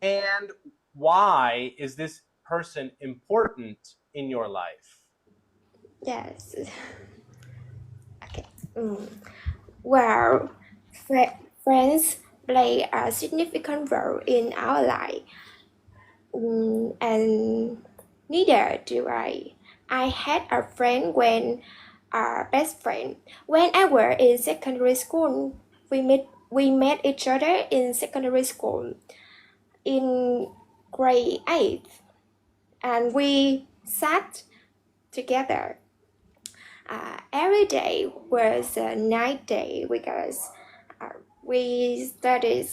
and why is this person important in your life? Yes. Okay. Well, friends play a significant role in our life, and neither do I. I had a friend best friend. When I was in secondary school, we met each other in secondary school in grade 8, and we sat together. Every day was a night day because we studied.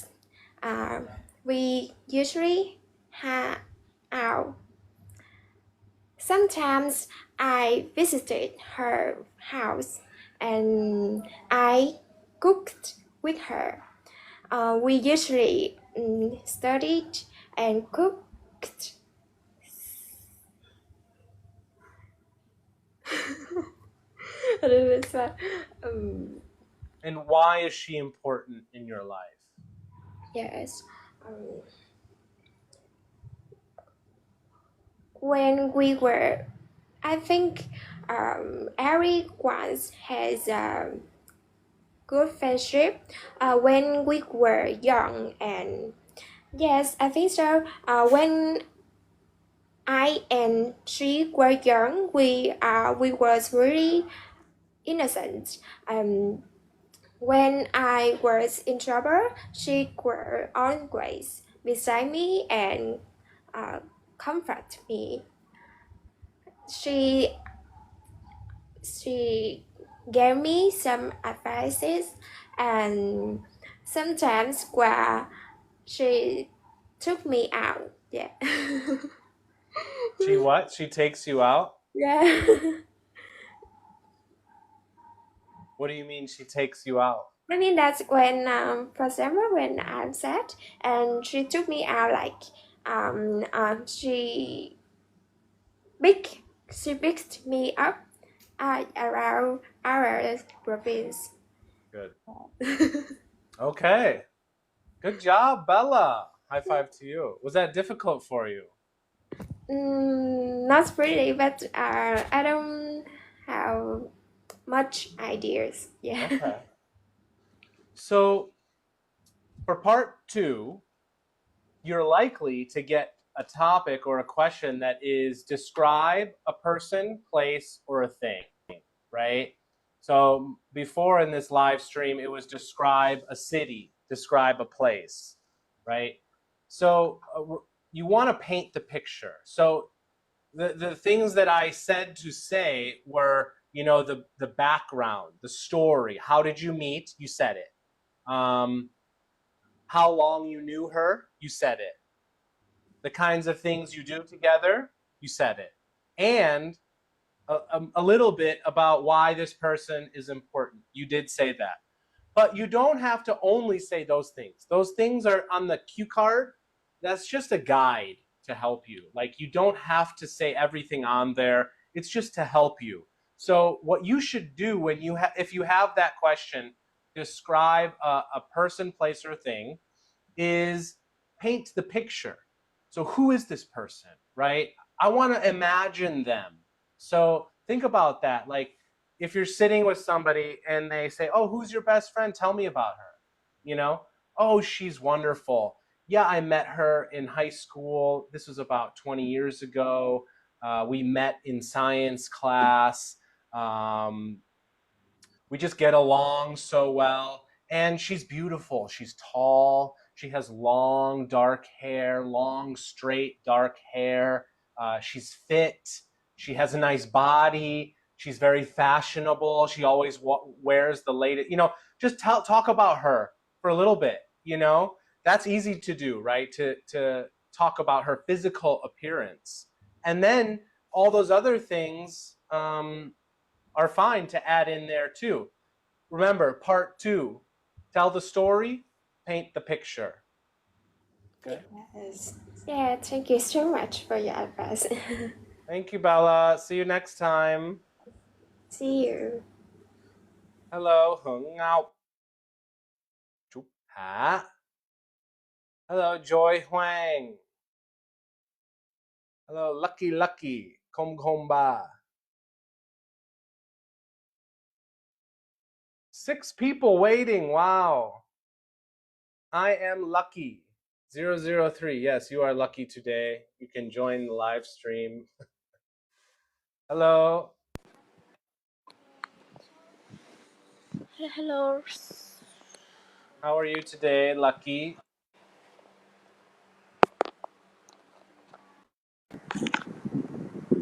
We usually hang out. Sometimes I visited her house and I cooked with her. We usually studied and cooked A little bit sad. And why is she important in your life? Yes. When we were, I think everyone has a good friendship when we were young, and yes, I think so. When I and she were young, we was really innocent. When I was in trouble, she were always beside me and comfort me. She gave me some advices, and sometimes where she took me out. Yeah. She what? She takes you out? Yeah. What do you mean she takes you out? I mean, that's when, for example, when I'm sad, and she took me out, like, she picked me up around our province. Good. Okay. Good job, Bella. High five to you. Was that difficult for you? Not really, but I don't have much ideas. Yeah. Okay. So for part 2, you're likely to get a topic or a question that is describe a person, place, or a thing, right? So before in this live stream, it was describe a city, describe a place, right? So you want to paint the picture. So the things that I said to say were, you know, the background, the story. How did you meet? You said it. How long you knew her? You said it. The kinds of things you do together? You said it. And a little bit about why this person is important. You did say that. But you don't have to only say those things. Those things are on the cue card. That's just a guide to help you. Like, you don't have to say everything on there. It's just to help you. So what you should do when you if you have that question, describe a person, place, or thing, is paint the picture. So who is this person, right? I want to imagine them. So think about that. Like, if you're sitting with somebody and they say, "Oh, who's your best friend? Tell me about her." You know, "Oh, she's wonderful. Yeah, I met her in high school. This was about 20 years ago. We met in science class. We just get along so well. And she's beautiful. She's tall. She has long, dark hair, long, straight, dark hair. She's fit. She has a nice body. She's very fashionable. She always wears the latest, you know, just talk about her for a little bit, you know. That's easy to do, right? To talk about her physical appearance. And then all those other things are fine to add in there too. Remember, part 2, tell the story, paint the picture. Okay. Yes. Yeah. Thank you so much for your advice. Thank you, Bella. See you next time. See you. Hello, Hung Ngao. Chúc Hạ. Hello, Joy Huang. Hello, Lucky Lucky. Kom Kom Ba. 6 people waiting. Wow. I am lucky. 003. Yes, you are lucky today. You can join the live stream. Hello. Hello. How are you today, Lucky?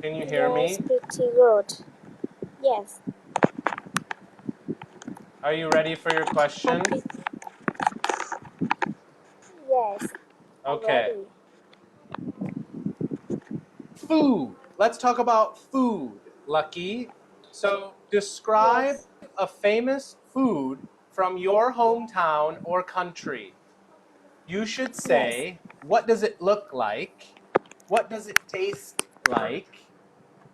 Can you hear Yes, me? pretty good. Yes. Are you ready for your question? Yes. I'm Okay. ready. Food. Let's talk about food, Lucky. So describe Yes. a famous food from your hometown or country. You should Yes. say, what does it look like? what does it taste like?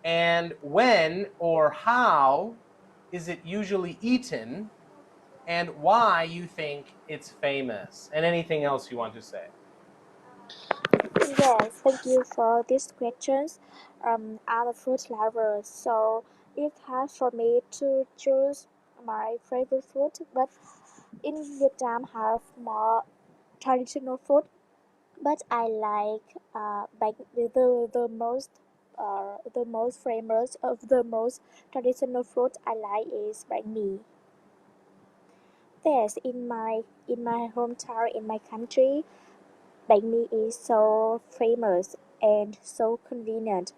And when or how is it usually eaten? And why you think it's famous? And anything else you want to say? Yes, thank you for these questions. I'm a fruit lover, so it's hard for me to choose my favorite fruit. But in Vietnam, have more traditional food. But I like the most famous of the most traditional fruit I like is bánh mì. Yes, in my hometown, in my country, bánh mì is so famous and so convenient.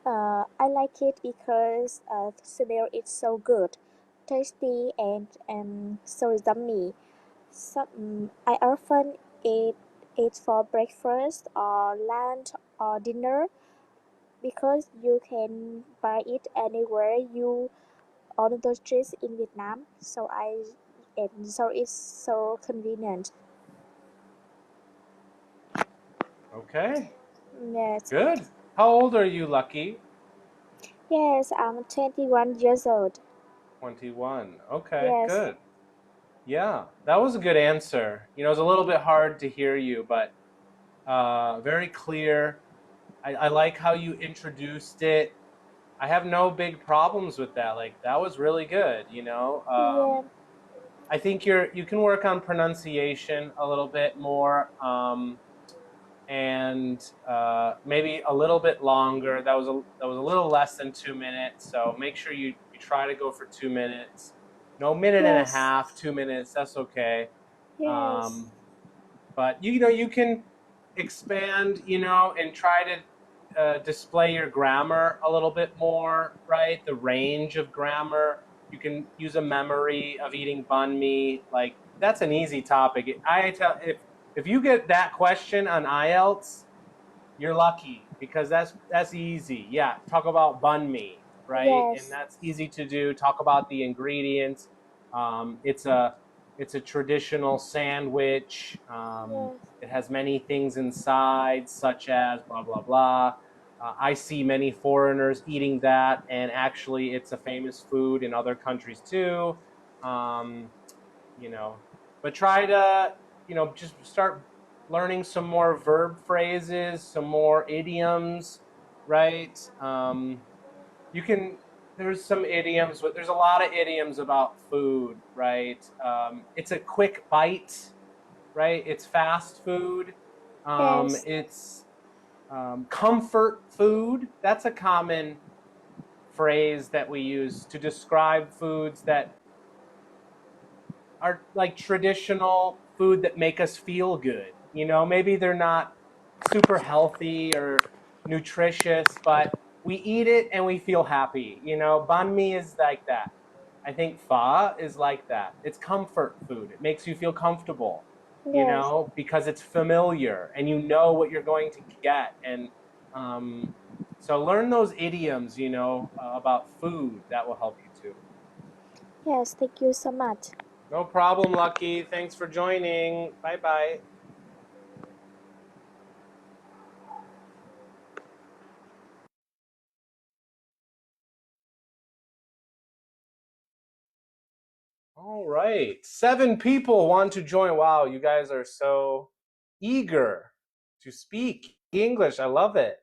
I like it because the smell is so good, tasty, and so yummy. I often eat it for breakfast or lunch or dinner because you can buy it anywhere you on the streets in Vietnam. So it's so convenient. Okay, Yes, good. How old are you, Lucky? yes, I'm 21 years old. 21. Okay, Yes, good. Yeah, that was a good answer. You know, it was a little bit hard to hear you, but very clear. I like how you introduced it. I have no big problems with that. Like that was really good, you know. yeah, I think you can work on pronunciation a little bit more, and maybe a little bit longer. That was a little less than 2 minutes. So make sure you try to go for 2 minutes. No, minute and a yes, half, 2 minutes. That's okay. yes, But you know you can expand, you know, and try to display your grammar a little bit more, right? The range of grammar. You can use a memory of eating banh mi. Like that's an easy topic. I tell if you get that question on IELTS, you're lucky because that's easy. Yeah, talk about banh mi, right? And yes, that's easy to do. Talk about the ingredients. It's a traditional sandwich. yes, It has many things inside, such as blah blah blah. I see many foreigners eating that, and actually, it's a famous food in other countries too. Um, you know, but try to, you know, just start learning some more verb phrases, some more idioms, right? You can, there's some idioms, but there's a lot of idioms about food, right? It's a quick bite, right? It's fast food. yes, It's comfort food. That's a common phrase that we use to describe foods that are like traditional food that make us feel good. You know, maybe they're not super healthy or nutritious, but we eat it and we feel happy. You know, banh mi is like that. I think pho is like that. It's comfort food. It makes you feel comfortable, you yes, know, because it's familiar and you know what you're going to get. And so learn those idioms, you know, about food. That will help you too. yes. Thank you so much. No problem, Lucky. Thanks for joining. Bye bye. All right. 7 people want to join. Wow, you guys are so eager to speak English. I love it.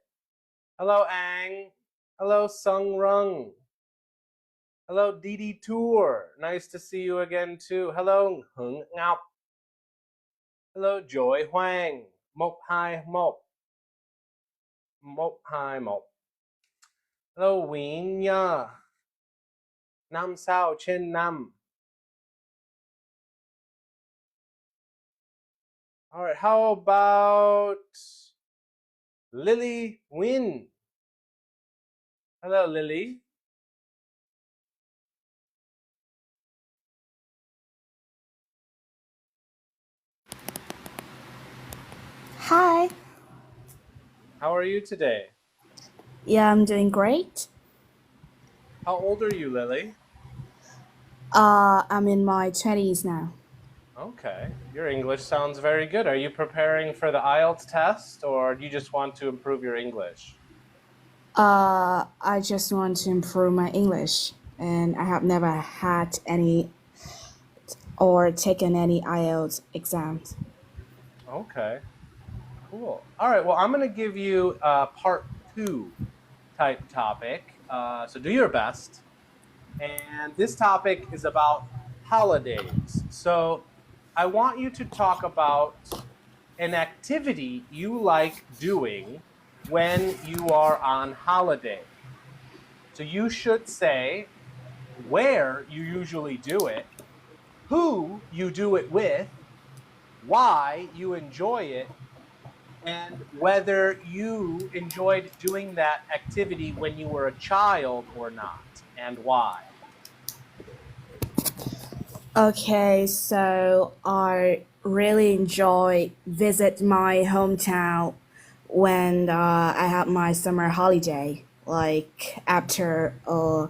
Hello, Ang. Hello, Sung Rung. Hello, Didi Tour. Nice to see you again, too. Hello, Hung Ngọc. Hello, Joy Huang. Mộc Hai Mộc. Mộc Hai Mộc. Hello, Wing Nha. Năm sao trên năm. All right, how about Lily Win? Hello, Lily. Hi. How are you today? Yeah, I'm doing great. How old are you, Lily? I'm in my 20s now. Okay, your English sounds very good. Are you preparing for the IELTS test, or do you just want to improve your English? I just want to improve my English, and I have never had any or taken any IELTS exams. Okay, cool. All right, well, I'm going to give you a part 2 type topic, so do your best. And this topic is about holidays. So I want you to talk about an activity you like doing when you are on holiday. So you should say where you usually do it, who you do it with, why you enjoy it, and whether you enjoyed doing that activity when you were a child or not, and why. Okay, so I really enjoy visit my hometown when I have my summer holiday. Like after a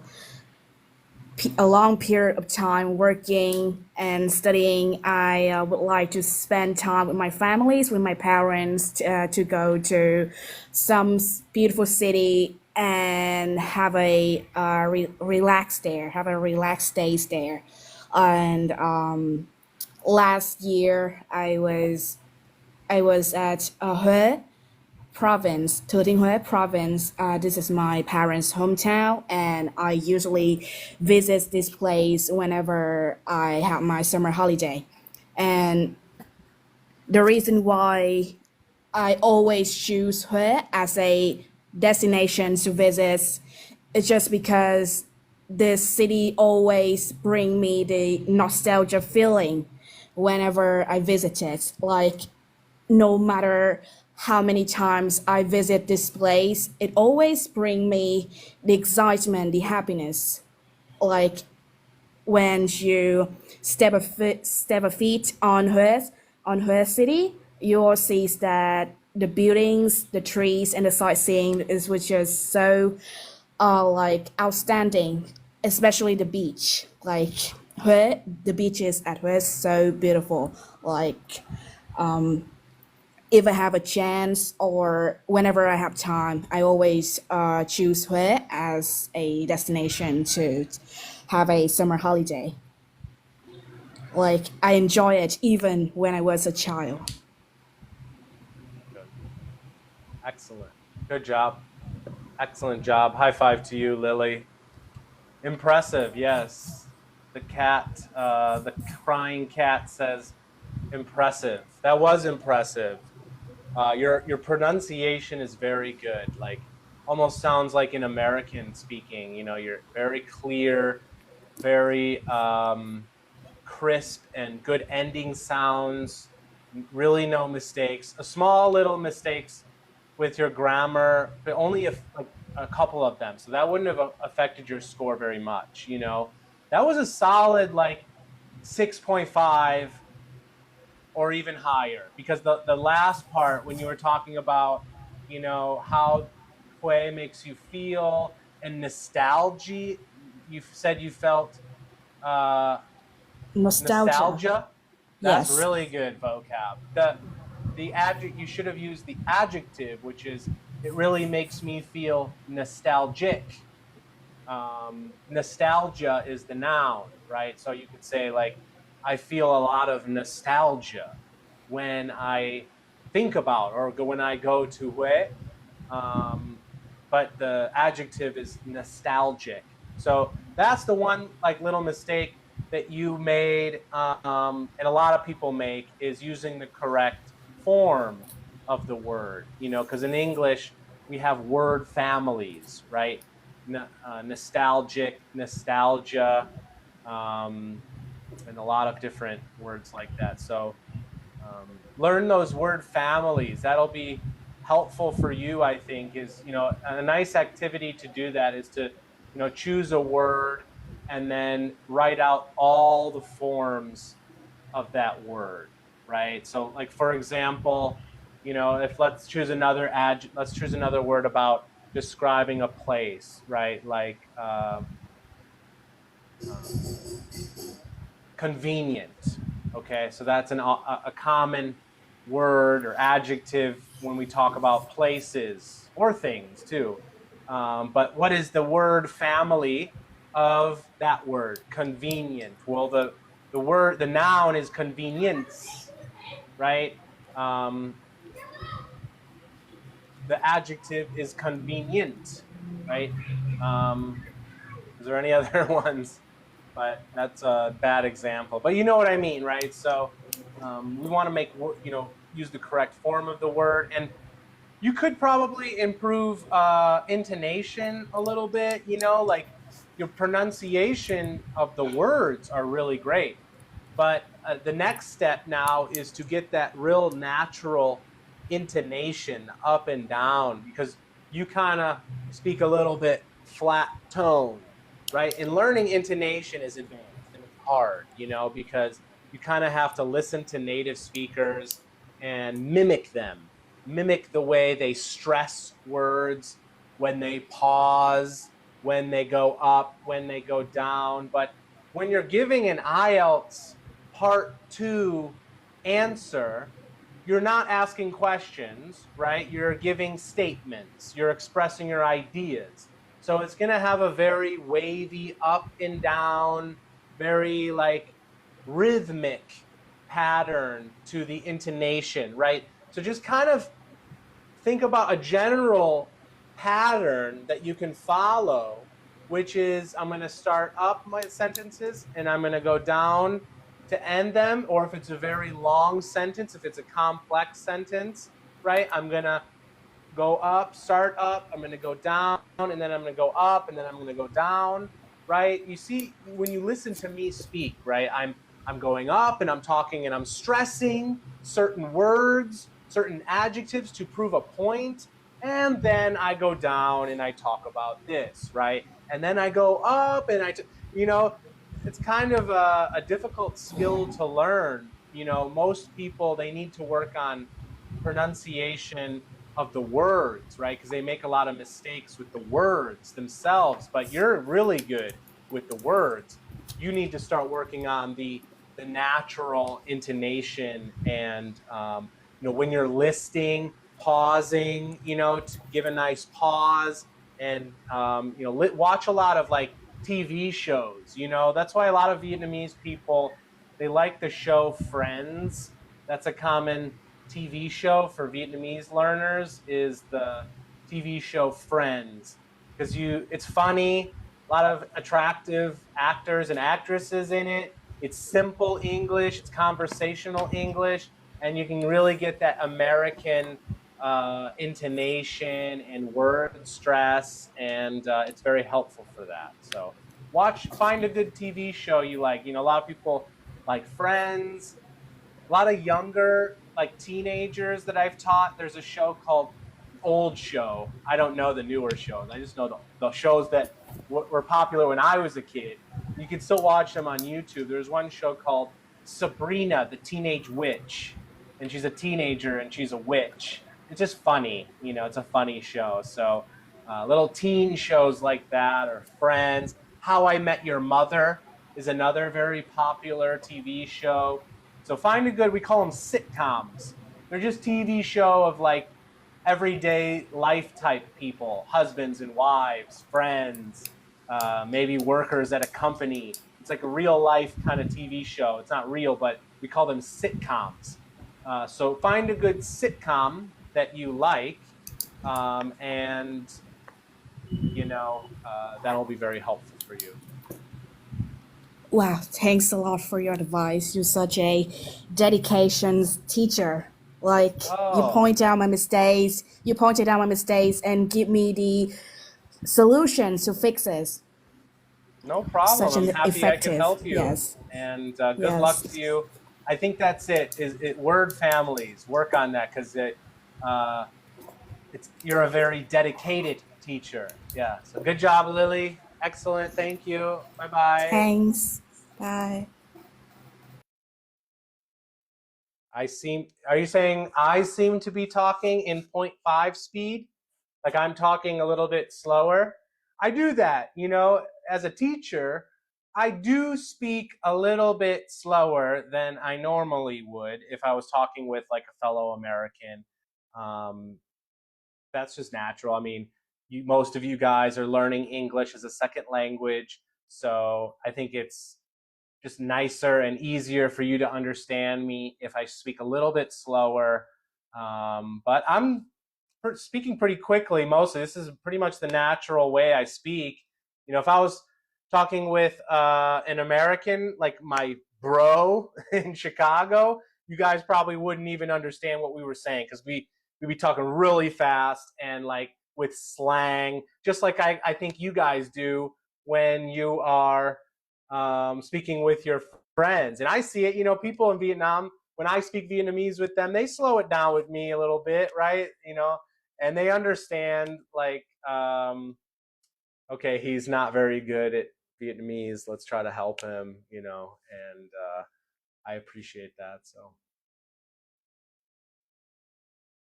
long period of time working and studying, I would like to spend time with my families, with my parents, to go to some beautiful city and have a relax there, have a relaxed days there. And last year I was at Hue province, Hue province. This is my parents' hometown, and I usually visit this place whenever I have my summer holiday. And the reason why I always choose Hue as a destination to visit is just because this city always bring me the nostalgia feeling whenever I visit it. Like no matter how many times I visit this place, it always bring me the excitement, the happiness. Like when you step a feet on Hue City, you will see that the buildings, the trees, and the sightseeing is which is so like outstanding, especially the beach. Like Hue, the beaches at Hue is so beautiful. Like if I have a chance or whenever I have time, I always choose Hue as a destination to have a summer holiday. Like I enjoy it even when I was a child. Good. Excellent. Good job. Excellent job. High five to you, Lily. Impressive, yes. The cat, the crying cat says impressive. That was impressive. Your pronunciation is very good. Like almost sounds like an American speaking. You know, you're very clear, very crisp and good ending sounds. Really no mistakes. A small little mistakes with your grammar, but only like a couple of them. So that wouldn't have affected your score very much. You know, that was a solid like 6.5 or even higher, because the last part when you were talking about, you know, how Hue makes you feel and nostalgia, you said you felt Nostalgia. nostalgia. That's Yes. really good vocab. The adjective, you should have used the adjective, which is it really makes me feel nostalgic. Nostalgia is the noun, right? So you could say like, I feel a lot of nostalgia when I think about or when I go to Hue. But the adjective is nostalgic. So that's the one like little mistake that you made, and a lot of people make, is using the correct form of the word. You know, because in English we have word families, right? Nostalgic, nostalgia, and a lot of different words like that. So learn those word families. That'll be helpful for you, I think. Is, you know, a nice activity to do that is to, you know, choose a word and then write out all the forms of that word, right? So like, for example, you know, if let's choose another word about describing a place, right? Like convenient, Okay, so that's a common word or adjective when we talk about places or things too. But what is the word family of that word? Convenient. Well, the noun is convenience, right? The adjective is convenient, right? Is there any other ones? But that's a bad example. But you know what I mean, right? So we want to make, use the correct form of the word. And you could probably improve intonation a little bit, like your pronunciation of the words are really great. But the next step now is to get that real natural intonation up and down, because you kind of speak a little bit flat tone, right? And learning intonation is advanced and it's hard, because you kind of have to listen to native speakers and mimic them, mimic the way they stress words, when they pause, when they go up, when they go down. But when you're giving an IELTS part 2 answer, you're not asking questions, right? You're giving statements. You're expressing your ideas. So it's going to have a very wavy up and down, very like rhythmic pattern to the intonation, right? So just kind of think about a general pattern that you can follow, which is I'm going to start up my sentences and I'm going to go down to end them. Or if it's a very long sentence, if it's a complex sentence, right, I'm going to go up, start up, I'm going to go down, and then I'm going to go up, and then I'm going to go down, right? You see, when you listen to me speak, right, I'm going up and I'm talking and I'm stressing certain words, certain adjectives to prove a point, and then I go down and I talk about this, right? And then I go up and it's kind of a difficult skill to learn. Most people, they need to work on pronunciation of the words, right? Because they make a lot of mistakes with the words themselves, but you're really good with the words. You need to start working on the natural intonation and when you're listing, pausing, to give a nice pause, and watch a lot of like TV shows. That's why a lot of Vietnamese people, they like the show Friends. That's a common TV show for Vietnamese learners, is the TV show Friends, because it's funny, a lot of attractive actors and actresses in it. It's simple English, it's conversational English, and you can really get that American intonation and word stress, and it's very helpful for that. So find a good TV show you like. A lot of people like Friends. A lot of younger, like teenagers that I've taught, there's a show called Old Show. I don't know the newer shows. I just know the shows that were popular when I was a kid. You can still watch them on YouTube. There's one show called Sabrina, the Teenage Witch, and she's a teenager and she's a witch. It's just funny, it's a funny show. So little teen shows like that, or Friends. How I Met Your Mother is another very popular TV show. So find a good, we call them sitcoms. They're just TV show of like everyday life type people, husbands and wives, friends, maybe workers at a company. It's like a real life kind of TV show. It's not real, but we call them sitcoms. So find a good sitcom that you like, and that'll be very helpful for you. Wow, thanks a lot for your advice. You're such a dedication teacher. Like you pointed out my mistakes and give me the solutions to fix it. No problem. Such an I'm happy effective, I can help you. yes. And good luck to you. I think that's it. Word families. Work on that, because you're a very dedicated teacher. Yeah. So good job, Lily. Excellent. Thank you. Bye-bye. Thanks. Bye. Are you saying I seem to be talking in 0.5 speed? Like I'm talking a little bit slower? I do that, as a teacher. I do speak a little bit slower than I normally would if I was talking with like a fellow American. That's just natural. I mean, most of you guys are learning English as a second language, so I think it's just nicer and easier for you to understand me if I speak a little bit slower. But I'm speaking pretty quickly mostly. This is pretty much the natural way I speak. You know, if I was talking with an American, like my bro in Chicago, you guys probably wouldn't even understand what we were saying because we'd be talking really fast and like with slang, just like I think you guys do when you are speaking with your friends. And I see it, you know, people in Vietnam, when I speak Vietnamese with them, they slow it down with me a little bit, right? You know, and they understand like, okay, he's not very good at Vietnamese. Let's try to help him, you know, and I appreciate that. So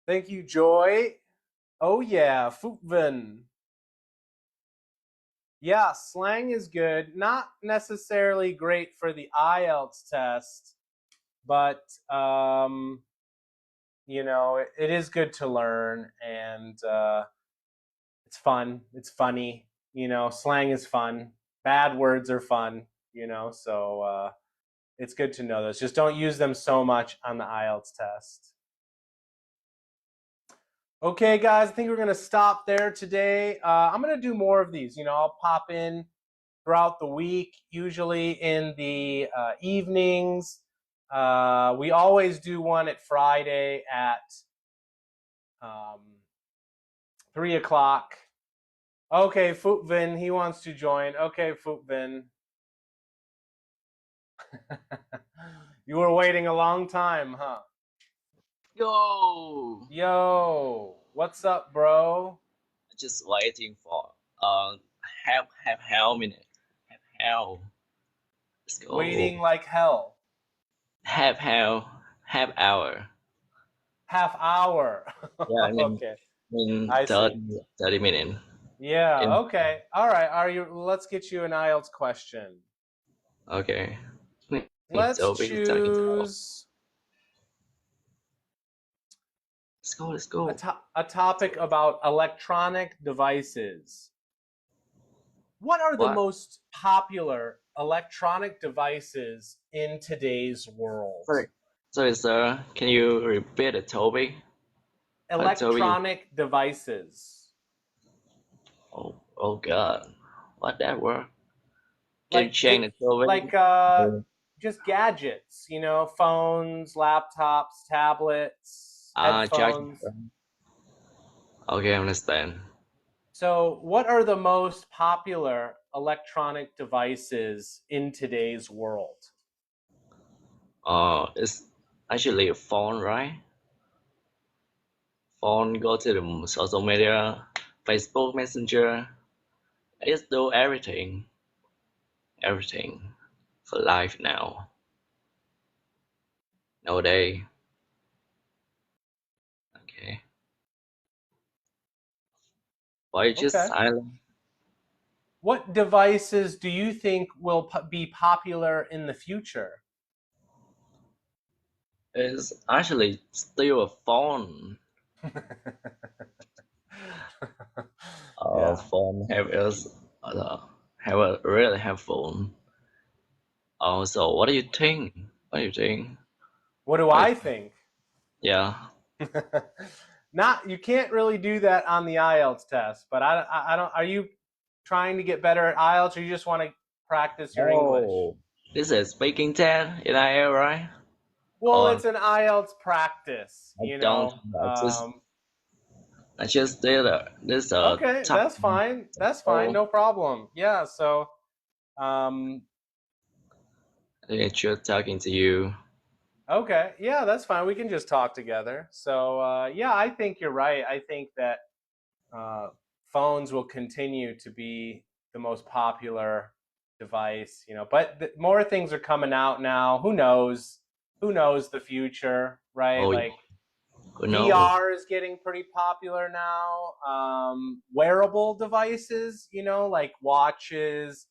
thank you, Joy. Oh yeah, Phuc Vinh. Yeah, slang is good. Not necessarily great for the IELTS test, but you know, it is good to learn, and it's fun. It's funny. You know, slang is fun. Bad words are fun. You know, so it's good to know those. Just don't use them so much on the IELTS test. Okay, guys, I think we're gonna stop there today. I'm gonna do more of these. You know, I'll pop in throughout the week, usually in the evenings. We always do one at Friday at 3 o'clock. Okay, Phuc Vinh, he wants to join. Okay, Phuc Vinh. You were waiting a long time, huh? Yo, Yo, what's up, bro? just waiting for half minute, half. Let's go. Waiting like hell. Half hour. Half hour. Yeah, Okay. I 30, see. 30 minutes. Yeah, okay. All right. Let's get you an IELTS question. Okay. Let's choose Let's go. a topic about electronic devices. What are the most popular electronic devices in today's world? Sorry, sir. Can you repeat the topic? Electronic devices. Oh God. What that word? Like, change the topic? Like just gadgets, you know, phones, laptops, tablets, headphones. Okay, I understand. So, what are the most popular electronic devices in today's world? It's actually a phone, right? Phone, go to the social media, Facebook Messenger. It's do everything for life now. Nowadays. Okay. Why you just silent? What devices do you think will be popular in the future? It's actually still a phone. Yeah. Phone have a really have phone. So what do you think? What do I think? Yeah. You can't really do that on the IELTS test, but I don't. Are you trying to get better at IELTS, or you just want to practice your English? This is speaking test in IELTS, right? Well, it's an IELTS practice, you know. I just did this. Okay, that's fine. That's fine. No problem. Yeah. So, it's just talking to you. Okay, yeah, that's fine. We can just talk together. So, yeah, I think you're right. I think that phones will continue to be the most popular device, you know, but more things are coming out now. Who knows? Who knows the future, right? Like VR is getting pretty popular now. Wearable devices, you know, like watches,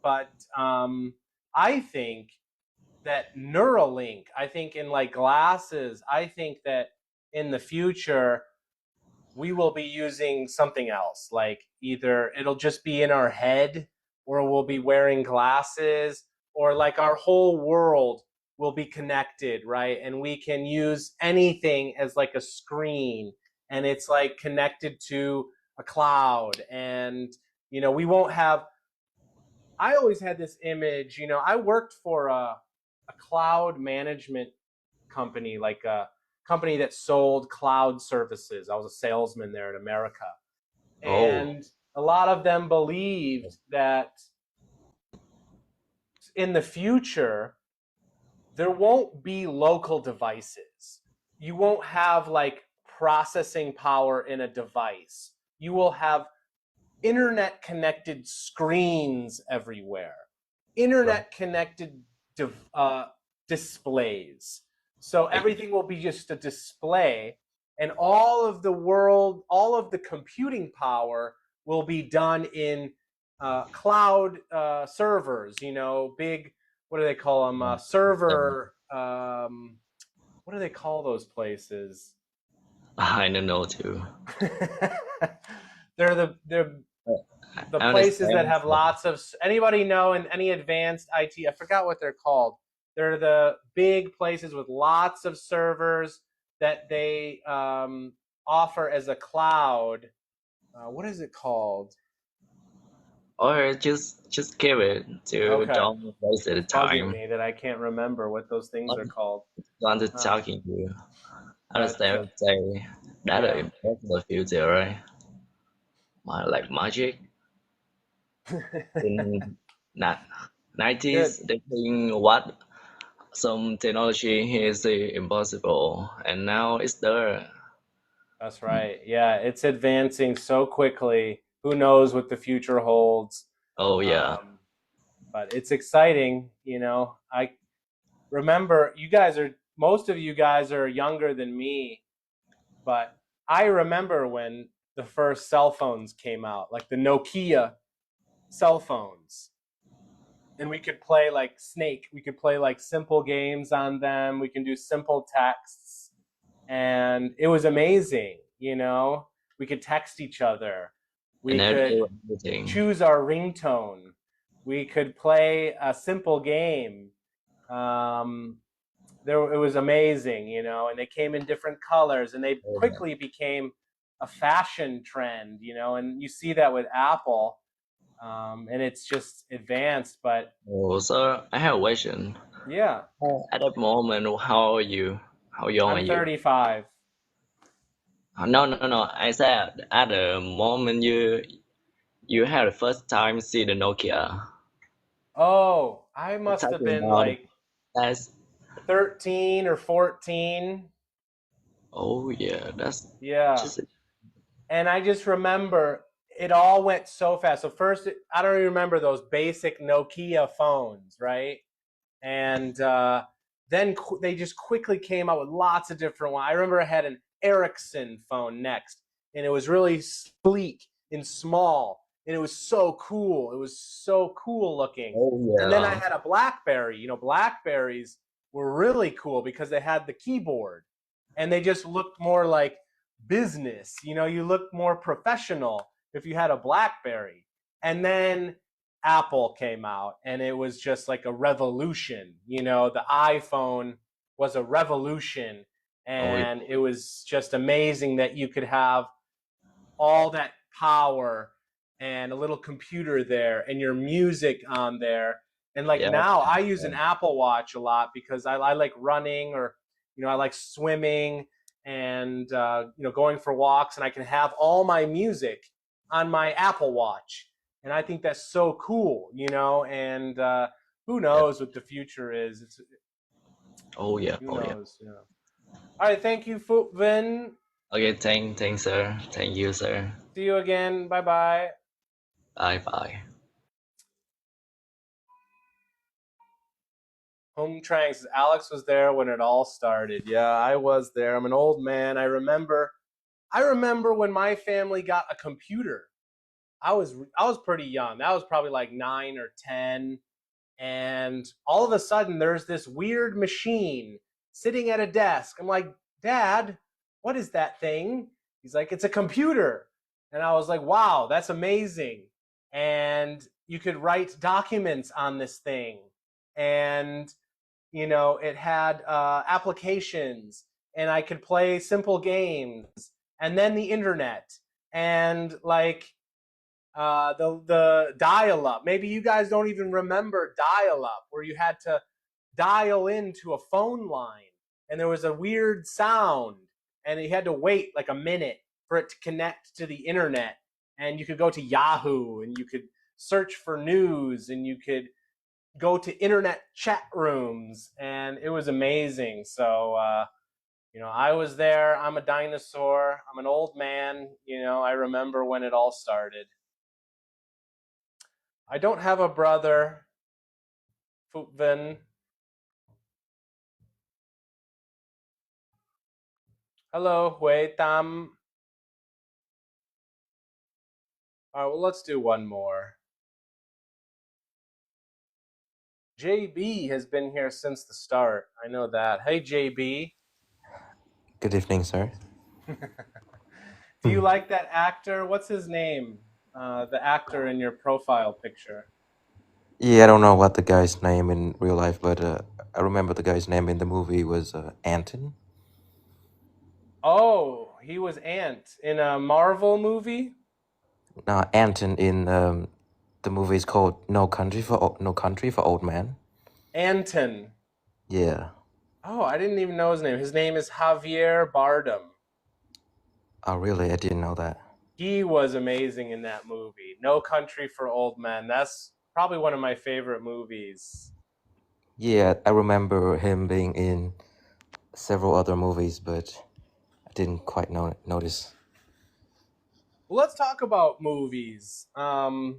but I think that Neuralink, I think in like glasses, I think that in the future we will be using something else. Like either it'll just be in our head, or we'll be wearing glasses, or like our whole world will be connected, right? And we can use anything as like a screen, and it's like connected to a cloud. And we won't have, I always had this image, I worked for a cloud management company, like a company that sold cloud services. I was a salesman there in America. And a lot of them believed that in the future, there won't be local devices. You won't have like processing power in a device. You will have internet connected screens everywhere, internet connected displays. So everything will be just a display, and all of the computing power will be done in cloud servers, big, what do they call them? Server, what do they call those places? I don't know too. They're the I places that understand. have lots of, anybody know in any advanced IT, I forgot what they're called. They're the big places with lots of servers that they offer as a cloud. What is it called? Or just give it to Okay. don't waste the It's bugging time. me that I can't remember what those things are called. Want to talking to you. Understand what say that yeah. is important in the future, right? Like magic. In 90s, they think what some technology is impossible, and now it's there. That's right. Yeah, it's advancing so quickly. Who knows what the future holds? Oh yeah. But it's exciting, I remember most of you guys are younger than me, but I remember when the first cell phones came out, like the Nokia cell phones. And we could play like Snake. We could play like simple games on them. We can do simple texts. And it was amazing, We could text each other. We could choose our ringtone. We could play a simple game. It was amazing, and they came in different colors, and they quickly became a fashion trend, and you see that with Apple, and it's just advanced. But so I have a question. Yeah. At that moment, how are you? How young are I'm you? 35. No. I said at the moment you had the first time see the Nokia. Oh, I must have been like as 13 or 14. Oh yeah, that's Yeah. And I just remember it all went so fast. So first, I don't even remember those basic Nokia phones, right? And then they just quickly came out with lots of different ones. I remember I had an Ericsson phone next, and it was really sleek and small, and it was so cool. It was so cool looking. Oh yeah. And then I had a BlackBerry. Blackberries were really cool because they had the keyboard, and they just looked more like business. You looked more professional if you had a BlackBerry. And then Apple came out, and it was just like a revolution. The iPhone was a revolution, and it was just amazing that you could have all that power and a little computer there and your music on there. And like now I use an Apple Watch a lot because I like running, or I like swimming, and going for walks, and I can have all my music on my Apple Watch. And I think that's so cool, and who knows what the future is. Who knows? Yeah. All right, thank you, Phu Vin. Okay, thanks, sir. Thank you, sir. See you again. Bye-bye. Bye-bye. Home Tranks. Alex was there when it all started. Yeah, I was there. I'm an old man. I remember when my family got a computer. I was pretty young. That was probably like 9 or 10. And all of a sudden there's this weird machine sitting at a desk. I'm like, Dad, what is that thing? He's like, it's a computer. And I was like, wow, that's amazing. And you could write documents on this thing. And, you know, it had applications, and I could play simple games, and then the internet. And like, the dial-up. Maybe you guys don't even remember dial-up, where you had to dial into a phone line, and there was a weird sound, and you had to wait like a minute for it to connect to the internet. And you could go to Yahoo, and you could search for news, and you could go to internet chat rooms, and it was amazing. So, you know, I was there. I'm a dinosaur. I'm an old man. You know, I remember when it all started. I don't have a brother, Phupvin. Hello, Hui Tam. All right, well, let's do one more. JB has been here since the start. I know that. Hey, JB. Good evening, sir. Do you like that actor? What's his name? The actor in your profile picture. Yeah, I don't know what the guy's name in real life, but I remember the guy's name in the movie was Anton. Oh, he was Ant in a Marvel movie? No, Anton in the movie is called No Country for Old Men. Anton. Yeah. Oh, I didn't even know his name. His name is Javier Bardem. Oh, really? I didn't know that. He was amazing in that movie. No Country for Old Men. That's probably one of my favorite movies. Yeah, I remember him being in several other movies, but I didn't quite notice. Well, let's talk about movies. I'll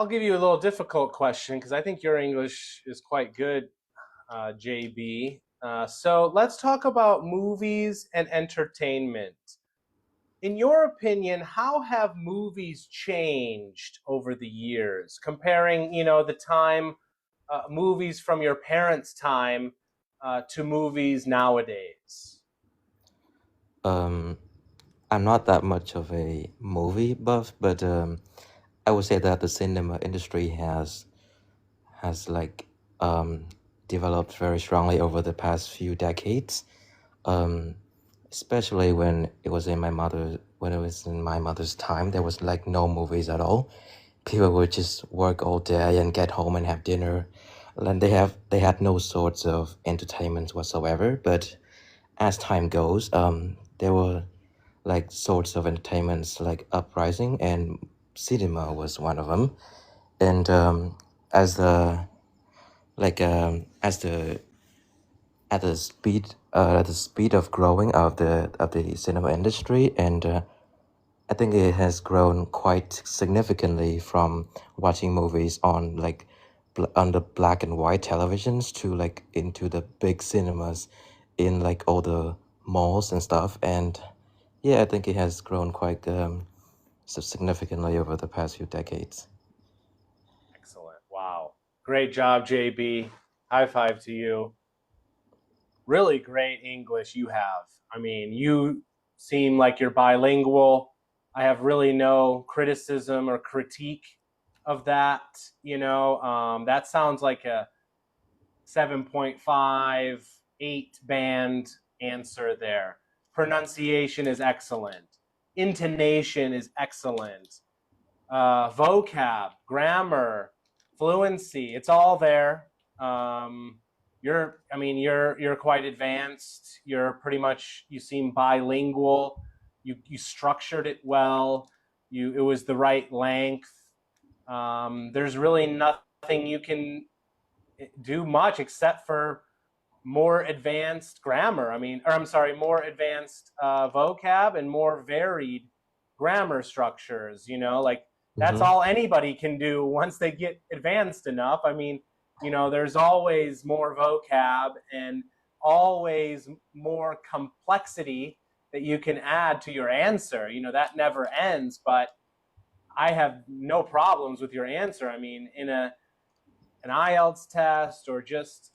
give you a little difficult question because I think your English is quite good, JB. So let's talk about movies and entertainment. In your opinion, how have movies changed over the years? Comparing, you know, the time, movies from your parents' time to movies nowadays. I'm not that much of a movie buff, but I would say that the cinema industry has like developed very strongly over the past few decades, especially when it was in my mother's time. There was like no movies at all. People would just work all day and get home and have dinner, and they had no sorts of entertainment whatsoever. But as time goes, there were like sorts of entertainments like uprising, and cinema was one of them. And as the like at the speed of growing of the cinema industry, and I think it has grown quite significantly from watching movies on like on the black and white televisions to like into the big cinemas in like all the malls and stuff. And yeah, I think it has grown quite significantly over the past few decades. Excellent. Wow. Great job, JB. High five to you. Really great English you have. I mean, you seem like you're bilingual. I have really no criticism or critique of that. You know, that sounds like a 7.5, 8 band answer there. Pronunciation is excellent. Intonation is excellent. Vocab, grammar, fluency, it's all there. You're quite advanced. You're pretty much, you seem bilingual. You structured it well. It was the right length. There's really nothing you can do much except for more advanced grammar. More advanced vocab and more varied grammar structures. You know, like that's all anybody can do once they get advanced enough. I mean, you know, there's always more vocab and always more complexity that you can add to your answer. You know, that never ends, but I have no problems with your answer. I mean, in an IELTS test or just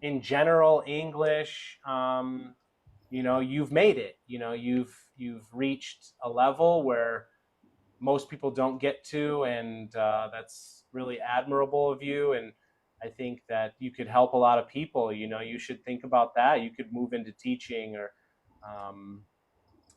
in general English, you know, you've made it. You know, you've reached a level where most people don't get to, and that's really admirable of you. And I think that you could help a lot of people. You know, you should think about that. You could move into teaching or,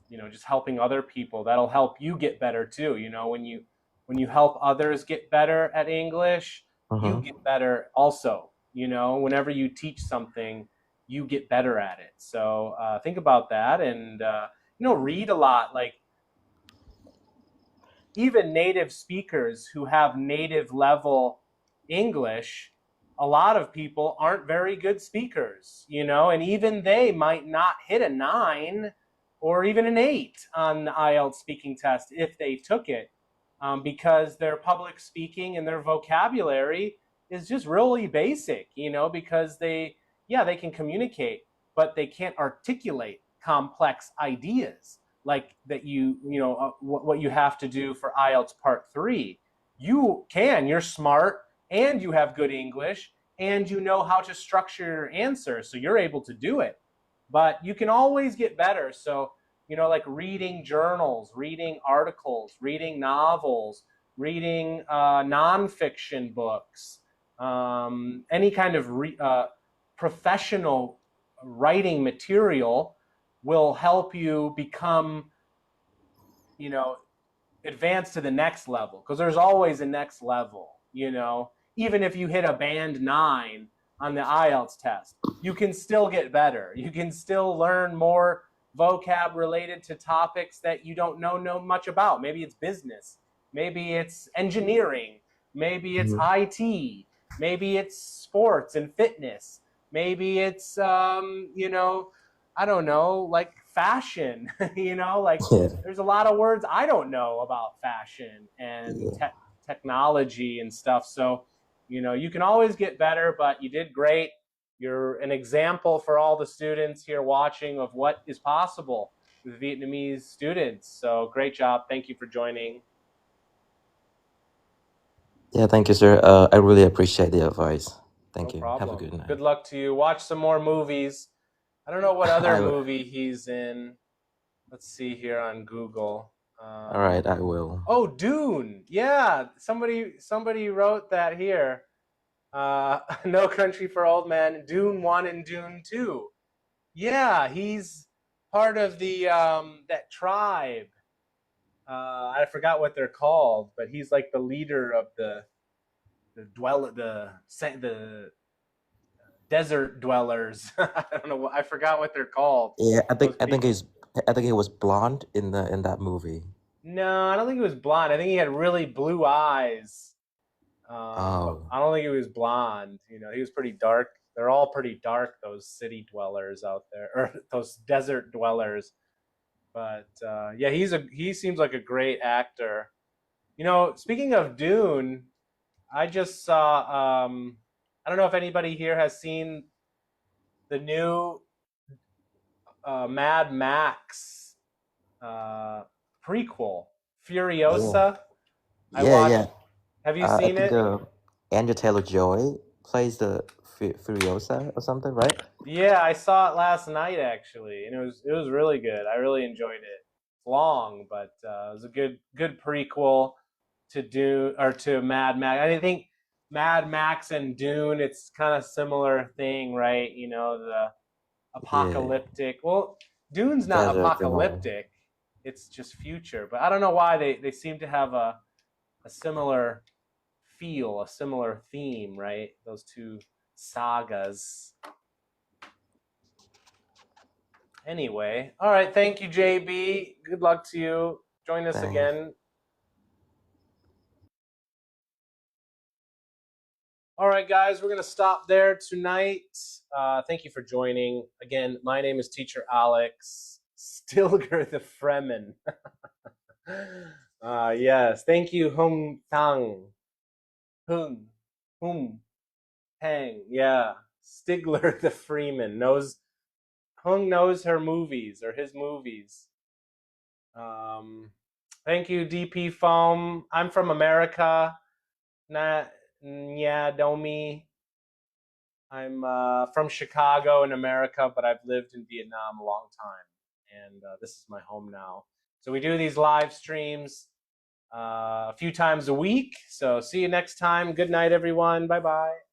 you know, just helping other people. That'll help you get better too. You know, when you help others get better at English, you get better also. You know, whenever you teach something, you get better at it. So think about that, and you know, read a lot. Like, even native speakers who have native level English, a lot of people aren't very good speakers, you know, and even they might not hit a 9 or even an 8 on the IELTS speaking test if they took it, because their public speaking and their vocabulary is just really basic, you know, because they can communicate, but they can't articulate complex ideas like that. What you have to do for IELTS Part 3. You're smart and you have good English and you know how to structure your answer, so you're able to do it. But you can always get better. So, you know, like reading journals, reading articles, reading novels, reading nonfiction books, any kind of professional writing material will help you become, you know, advance to the next level, because there's always a next level. You know, even if you hit a band 9 on the IELTS test, you can still get better. You can still learn more vocab related to topics that you don't know much about. Maybe it's business, maybe it's engineering, maybe it's IT, maybe it's sports and fitness, maybe it's you know, I don't know, like fashion. You know, like there's a lot of words I don't know about fashion and technology and stuff. So, you know, you can always get better, but you did great. You're an example for all the students here watching of what is possible with Vietnamese students. So great job. Thank you for joining. Yeah, thank you, sir. I really appreciate the advice. Thank No you. Have a problem. good night. Good luck to you. Watch some more movies. I don't know what other I will. movie he's in. Let's see here on Google. All right, I will. Oh, Dune. Yeah, somebody wrote that here. No Country for Old Men, Dune 1 and Dune 2. Yeah, he's part of the that tribe. I forgot what they're called, but he's like the leader of the desert dwellers. I don't know. I forgot what they're called. Yeah, I Those think people. he was blonde in that movie. No, I don't think he was blonde. I think he had really blue eyes. But Oh, I don't think he was blonde. You know, he was pretty dark. They're all pretty dark, those city dwellers out there, or those desert dwellers. But yeah, he seems like a great actor. You know, speaking of Dune, I just saw. I don't know if anybody here has seen the new Mad Max prequel, Furiosa. I yeah, watched. yeah. Have you I seen think it? Anya Taylor-Joy plays the Furiosa or something, right? Yeah, I saw it last night actually, and it was really good. I really enjoyed it. It's long, but it was a good prequel to Dune or to Mad Max. I think Mad Max and Dune, it's kind of similar thing, right? You know, the Yeah, apocalyptic. Well, Dune's not desert and all. apocalyptic; it's just future. But I don't know why they seem to have a similar feel, a similar theme, right? Those two sagas. Anyway, all right. Thank you, JB. Good luck to you. Join us Thanks. again. All right, guys, we're going to stop there tonight. Thank you for joining. Again, my name is Teacher Alex Stilger the Fremen. Yes, thank you, Hung Tang. Hum Tang. Yeah, Stigler the Freeman knows Hung knows her movies or his movies. Thank you, DP Foam. I'm from America. Yeah, Domi. I'm from Chicago in America, but I've lived in Vietnam a long time, and this is my home now. So we do these live streams a few times a week. So see you next time. Good night, everyone. Bye-bye.